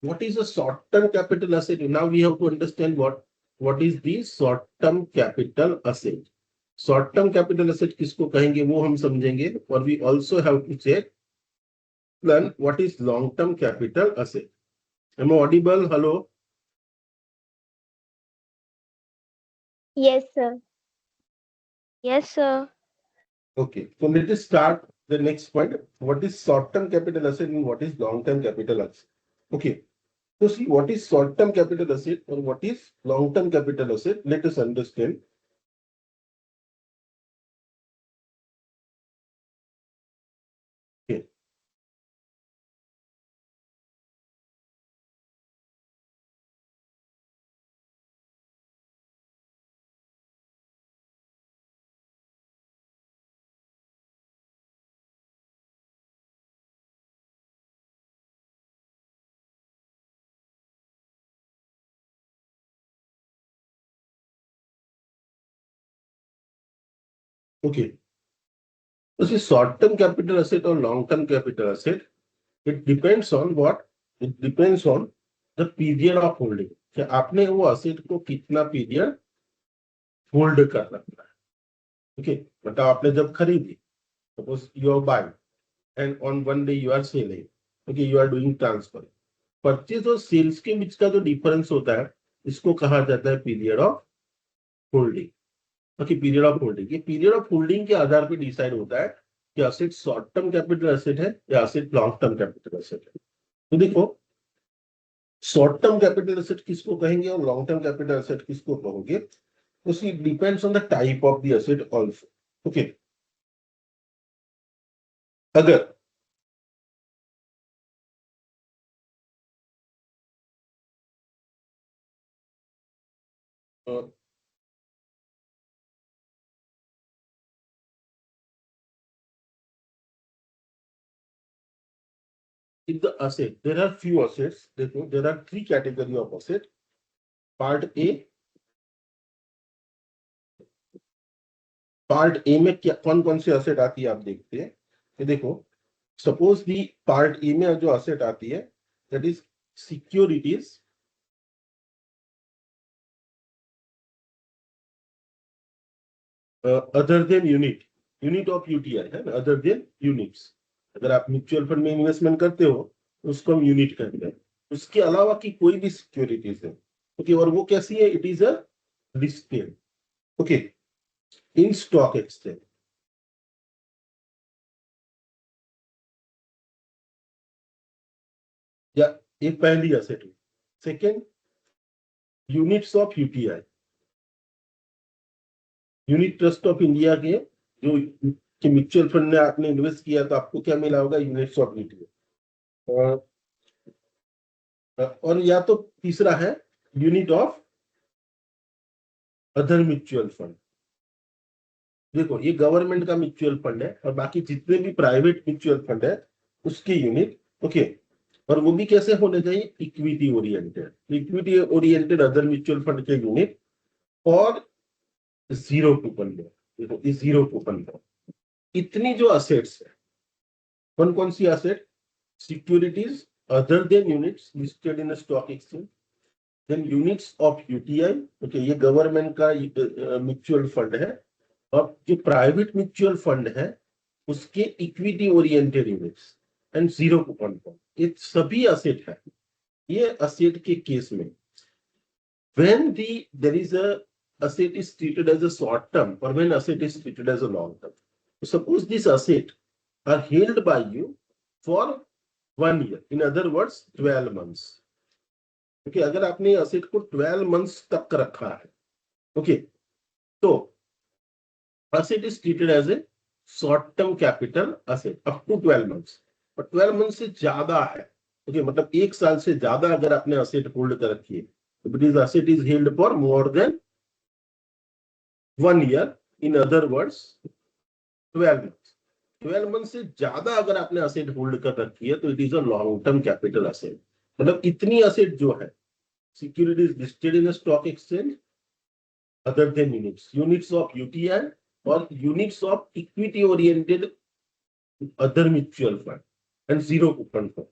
what is a short term capital asset? Now we have to understand what is the short term capital asset. Short term capital asset किसको कहेंगे वो हम समझेंगे. और we also have to check then what is long term capital asset. Am I audible? Hello? Yes, sir. Yes, sir. Okay, so let us start the next point. What is short-term capital asset and what is long-term capital asset? Okay, so see what is short-term capital asset or what is long-term capital asset. Let us understand. Okay. Okay. So see short-term capital asset or long-term capital asset, it depends on what? It depends on the period of holding. कि आपने वो asset को कितना period hold कर रखना है. Okay, मतलब आपने जब खरीदी, suppose you are buying and on one day you are selling. Okay, you are doing transfer. Purchase और सेल्स के बीच का जो डिफरेंस होता है इसको कहा जाता है period of holding. Okay, period of holding. ये पीरियड ऑफ होल्डिंग के आधार पर डिसाइड होता है कि asset short term capital asset है या asset long term capital asset है. तो देखो, शॉर्ट टर्म कैपिटल एसेट किसको कहेंगे और लॉन्ग टर्म कैपिटल एसेट किसको कहोगे, तो it depends on the type of the asset also. Okay, अगर if the asset, there are few assets, there are three category of asset. Part A, part A में क्या कौन कौन सी asset आती है आप देखते हैं कि देखो, सपोज दी पार्ट ए में जो असेट आती है that is securities other then unit of UTI है ना, अदर देन यूनिट्स। अगर आप म्यूचुअल फंड में इन्वेस्टमेंट करते हो तो उसको हम यूनिट कहते हैं। उसके अलावा की कोई भी सिक्योरिटीज है, ओके, और वो कैसी है, it is a listed, okay, in stock exchange. या एक पहली असेट है। Second, units of UTI, unit trust of India के जो कि म्यूचुअल फंड में आपने इन्वेस्ट किया तो आपको क्या मिला होगा, यूनिट्स ऑफ यूटीआई। और या तो तीसरा है unit of other mutual fund. देखो ये गवर्नमेंट का म्यूचुअल फंड है और बाकी जितने भी प्राइवेट म्यूचुअल फंड है उसके यूनिट, ओके, और वो भी कैसे होने चाहिए, equity oriented other mutual fund के यूनिट और जीरो कूपन में। देखो ये जीरो कूपन में इतनी जो असेट्स है, कौन कौन सी asset, securities other than units listed in stock exchange, then units of UTI, okay, ये गवर्नमेंट का म्यूचुअल फंड है, और जो प्राइवेट म्यूचुअल फंड है उसके equity oriented units and zero coupon fund, ये सभी असेट है। ये असेट के केस में when there is a asset is treated as a short term or when asset is treated as a long term. Suppose this asset are held by you for 1 year, in other words 12 months. Okay, अगर आपने asset को 12 months तक रखा है, okay, तो asset is treated as a short term capital asset up to 12 months. और 12 months से ज्यादा है, okay, मतलब एक साल से ज्यादा अगर आपने asset होल्ड कर रखी है, if it is asset is held for more than 1 year, in other words 12 months, 12 months से ज्यादा अगर आपने असेट होल्ड कर रखी है तो it is a long term capital asset. मतलब इतनी असेट जो है, securities listed in stock exchange other than units of UTI और units of equity oriented other mutual fund and zero coupon fund,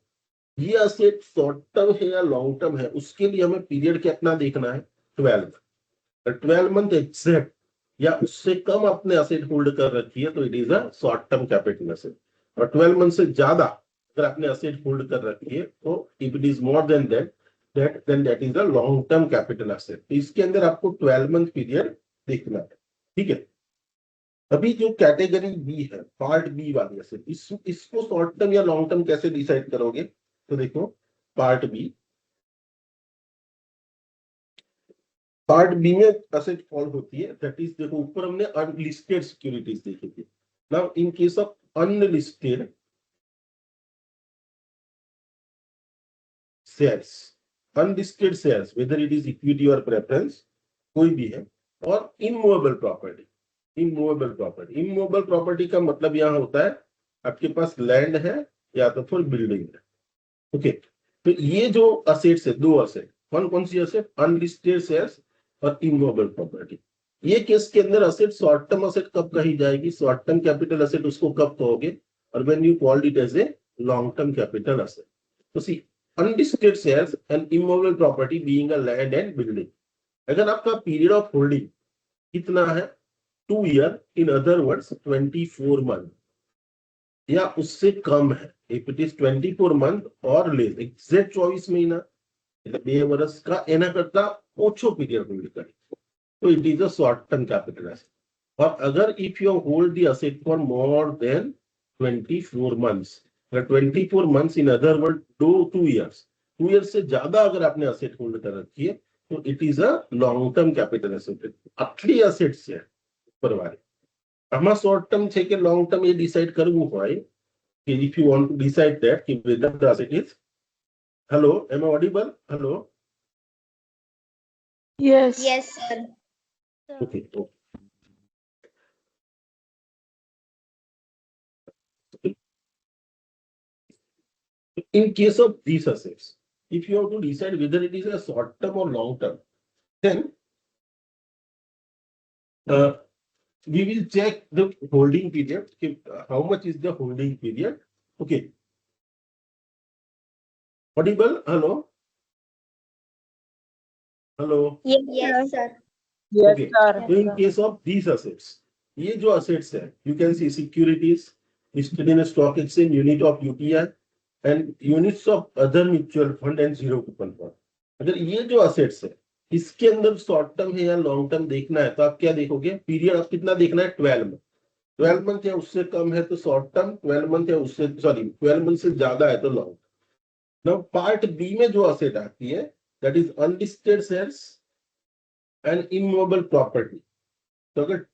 ये असेट शॉर्ट टर्म है या long term है उसके लिए हमें पीरियड कितना देखना है, 12 मंथ एग्जैक्ट या उससे कम अपने असेट होल्ड कर रखी है तो it is a short term capital asset. और 12 मंथ से ज्यादा अगर आपने असेट होल्ड कर रखी है तो if it is more than that is a long term capital asset. तो इसके अंदर आपको 12 मंथ पीरियड देखना है, ठीक है। अभी जो कैटेगरी बी है, पार्ट बी वाली असेट, इसको शॉर्ट टर्म या लॉन्ग टर्म कैसे डिसाइड करोगे, तो देखो पार्ट बी में असेट फॉल होती है, दैट इज, देखो ऊपर हमने अनलिस्टेड सिक्योरिटीज देखी थी। Now in case of unlisted shares, unlisted shares whether it is equity और प्रेफरेंस कोई भी है, और इमूवेबल प्रॉपर्टी का मतलब यहां होता है आपके पास लैंड है या तो फिर बिल्डिंग है, ओके। तो ये जो असेट्स है, दो असेट, कौन कौन सी असेट, अनलिस्टेड शेयर्स और इमूवेबल प्रॉपर्टी। ये केस के अंदर असेट शॉर्ट टर्म असेट कब कही जाएगी, शॉर्ट टर्म कैपिटल असेट उसको कब कहोगे, और when you called it as a long term capital asset. तो see, unlisted shares and immovable property being a land and building, अगर आपका पीरियड ऑफ होल्डिंग कितना है, 2 year, in other words 24 month या उससे कम है, इफ इट इज 24 मंथ और लेस, एग्जैक्ट 24 महीना એટલે 2 વર્ષ का એના કરતા ઓછો પીરિયડ હોલ્ડ કરે તો it is a short term capital asset. और अगर if you hold the asset for more than 24 months, 24 months in other word 2 years, 2 years से ज्यादा अगर आपने एसेट होल्ड कर रखी है तो it is a long term capital asset. आटली एसेट्स છે પરવારે, આમાં શોર્ટ ટર્મ છે કે લોંગ ટર્મ એ ડિસાઇડ કરવું હોય કે if you want to decide that कि whether the asset is, hello, am I audible, hello, Yes. Yes, sir. okay, okay. In case of these assets, if you have to decide whether it is a short term or long term, then we will check the holding period. How much is the holding period? Okay. Audible? Hello? Hello? Yes, sir. Yes, Okay. sir. So in case of these assets, ये जो assets है, you can see securities, listed in a stock exchange, unit of UTI, and units of other mutual fund and zero coupon fund. अगर ये जो assets है, इसके अंदर short term है या लॉन्ग टर्म देखना है तो आप क्या देखोगे? पीरियड आप कितना देखना है? 12 मंथ। 12 मंथ या उससे कम है तो शॉर्ट टर्म, 12 मंथ या उससे 12 मंथ से ज्यादा है तो लॉन्ग। नाउ पार्ट बी में जो असेट आती है, that is unlisted shares and immovable property. तो अगर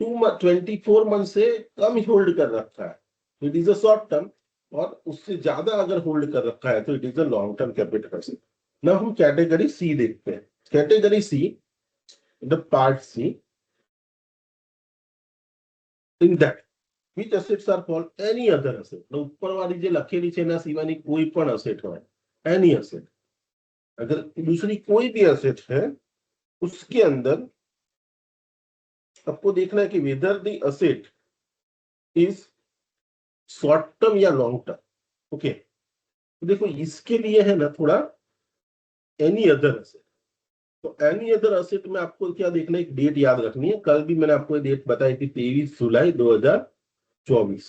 24 मंथ से कम होल्ड कर रखा है तो it is a short term, और उससे ज्यादा अगर होल्ड कर रखा है तो it is a long term capital asset. Now हम कैटेगरी सी देखते हैं। Category C, the part C, in that which assets are called any other asset. तो ऊपर वाली जो लखेली છે ના સિવાયની કોઈ પણ અસેટ હોય, any asset, अगर दूसरी कोई भी असेट है उसके अंदर आपको देखना है कि whether the asset is short term या लॉन्ग टर्म। ओके, तो देखो इसके लिए है ना थोड़ा एनी अदर असेट। तो एनी अदर असेट में आपको क्या देखना है? एक डेट याद रखनी है। कल भी मैंने आपको डेट बताई थी, 23 जुलाई 2024।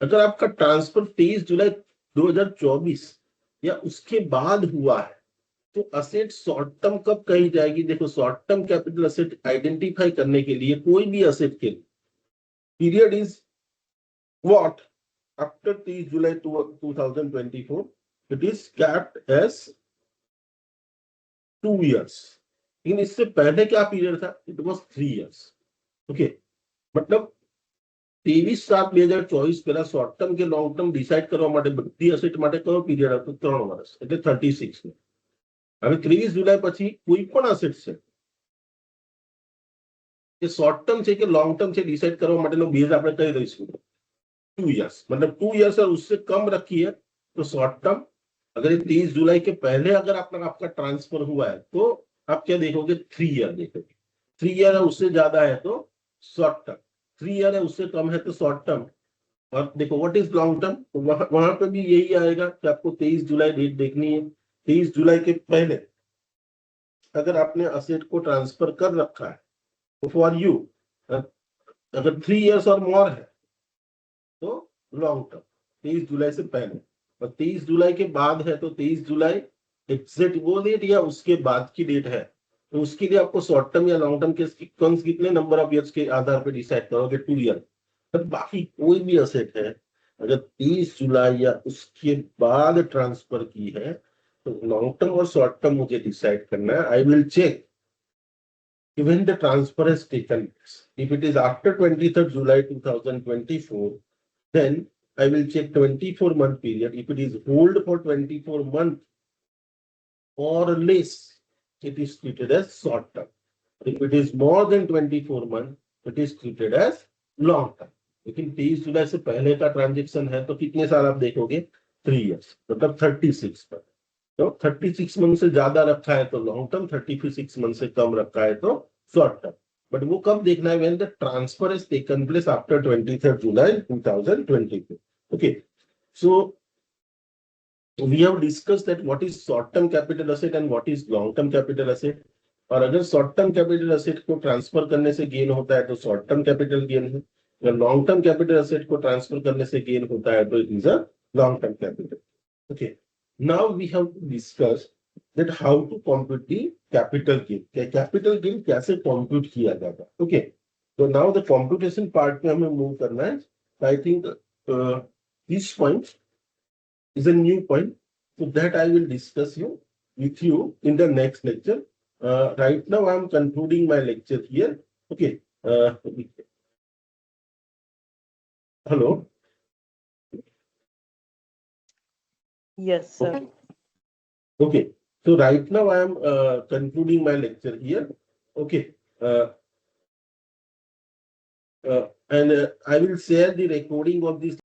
अगर आपका ट्रांसफर 23 जुलाई 2024 या उसके बाद हुआ है तो असेट शॉर्ट टर्म कब कही जाएगी? देखो, short term capital asset identify करने के लिए कोई भी असेट के लिए period is what? After 30 July 2024 it is capped as 2 years। लेकिन इससे पहले क्या पीरियड था? It was 3 years। ओके, मतलब 23/7/2024 પહેલા શોર્ટ ટર્મ કે લોંગ ટર્મ ડિસાઇડ કરવા માટે બધી અસેટ માટે કયો પીરિયડ હતો? 3 વર્ષ, એટલે 36 નો। હવે 23 જુલાઈ પછી કોઈ પણ અસેટ છે એ શોર્ટ ટર્મ છે કે લોંગ ટર્મ છે ડિસાઇડ કરવા માટેનો બેઝ આપણે કહી દઈશું 2 years। मतलब 2 years और उससे कम रखी है तो शॉर्ट टर्म। अगर 23 जुलाई के पहले अगर आपका ट्रांसफर हुआ है तो आप क्या देखोगे? 3 year देखोगे। 3 year है उससे ज्यादा है तो शॉर्ट टर्म, 3 year है उससे कम है तो शॉर्ट टर्म। और देखो व्हाट इज लॉन्ग टर्म, वहां पे भी यही आएगा कि आपको 23 जुलाई डेट देखनी है। 23 जुलाई के पहले अगर आपने असेट को ट्रांसफर कर रखा है तो फॉर यू, अगर 3 years और मोर है तो लॉन्ग टर्म 23 जुलाई से पहले। और 23 जुलाई के बाद है तो 23 जुलाई एग्जैक्ट वो डेट या उसके बाद की डेट है तो उसके लिए आपको शॉर्ट टर्म या लॉन्ग टर्म के सीक्वेंस कितने नंबर ऑफ ईयर्स के आधार पर डिसाइड करोगे? 2 year। बाकी कोई भी असेट है अगर 30 जुलाई या उसके बाद ट्रांसफर की है तो लॉन्ग टर्म और शॉर्ट टर्म मुझे डिसाइड करना है। I will check when the transfer has taken place. If it is after 23rd July 2024, then I will check 24-month period. If it is hold for 24 months or less, it is treated as short term. If it is more than 24 months, it is treated as long term। लेकिन 23 जुलाई से पहले का transaction है तो कितने साल आप देखोगे? 3 years, मतलब 36 पर। तो 36 मंथ से ज्यादा रखा है तो लॉन्ग टर्म, 36 मंथ से कम रखा है तो शॉर्ट टर्म। बट वो कब देखना है? When the transfer is taken place after 23rd July 2022। Okay, so we have discussed that what is short term capital asset and what is long term capital asset। और अगर short term capital asset को transfer करने से gain होता है तो short term capital gain है। अगर लॉन्ग टर्म कैपिटल असेट को ट्रांसफर करने से गेन होता है तो it is a long term capital. Okay, now we have to discuss that how to compute the capital gain. Capital gain कैसे compute किया जाता है? ओके, तो नाउ द कंप्यूटेशन पार्ट में हमें मूव करना है। I think this point is a new point, so that I will discuss with you in the next lecture। Right now I am concluding my lecture here। Okay, hello। Yes, sir. Okay, so right now I am concluding my lecture here। Okay, and I will share the recording of this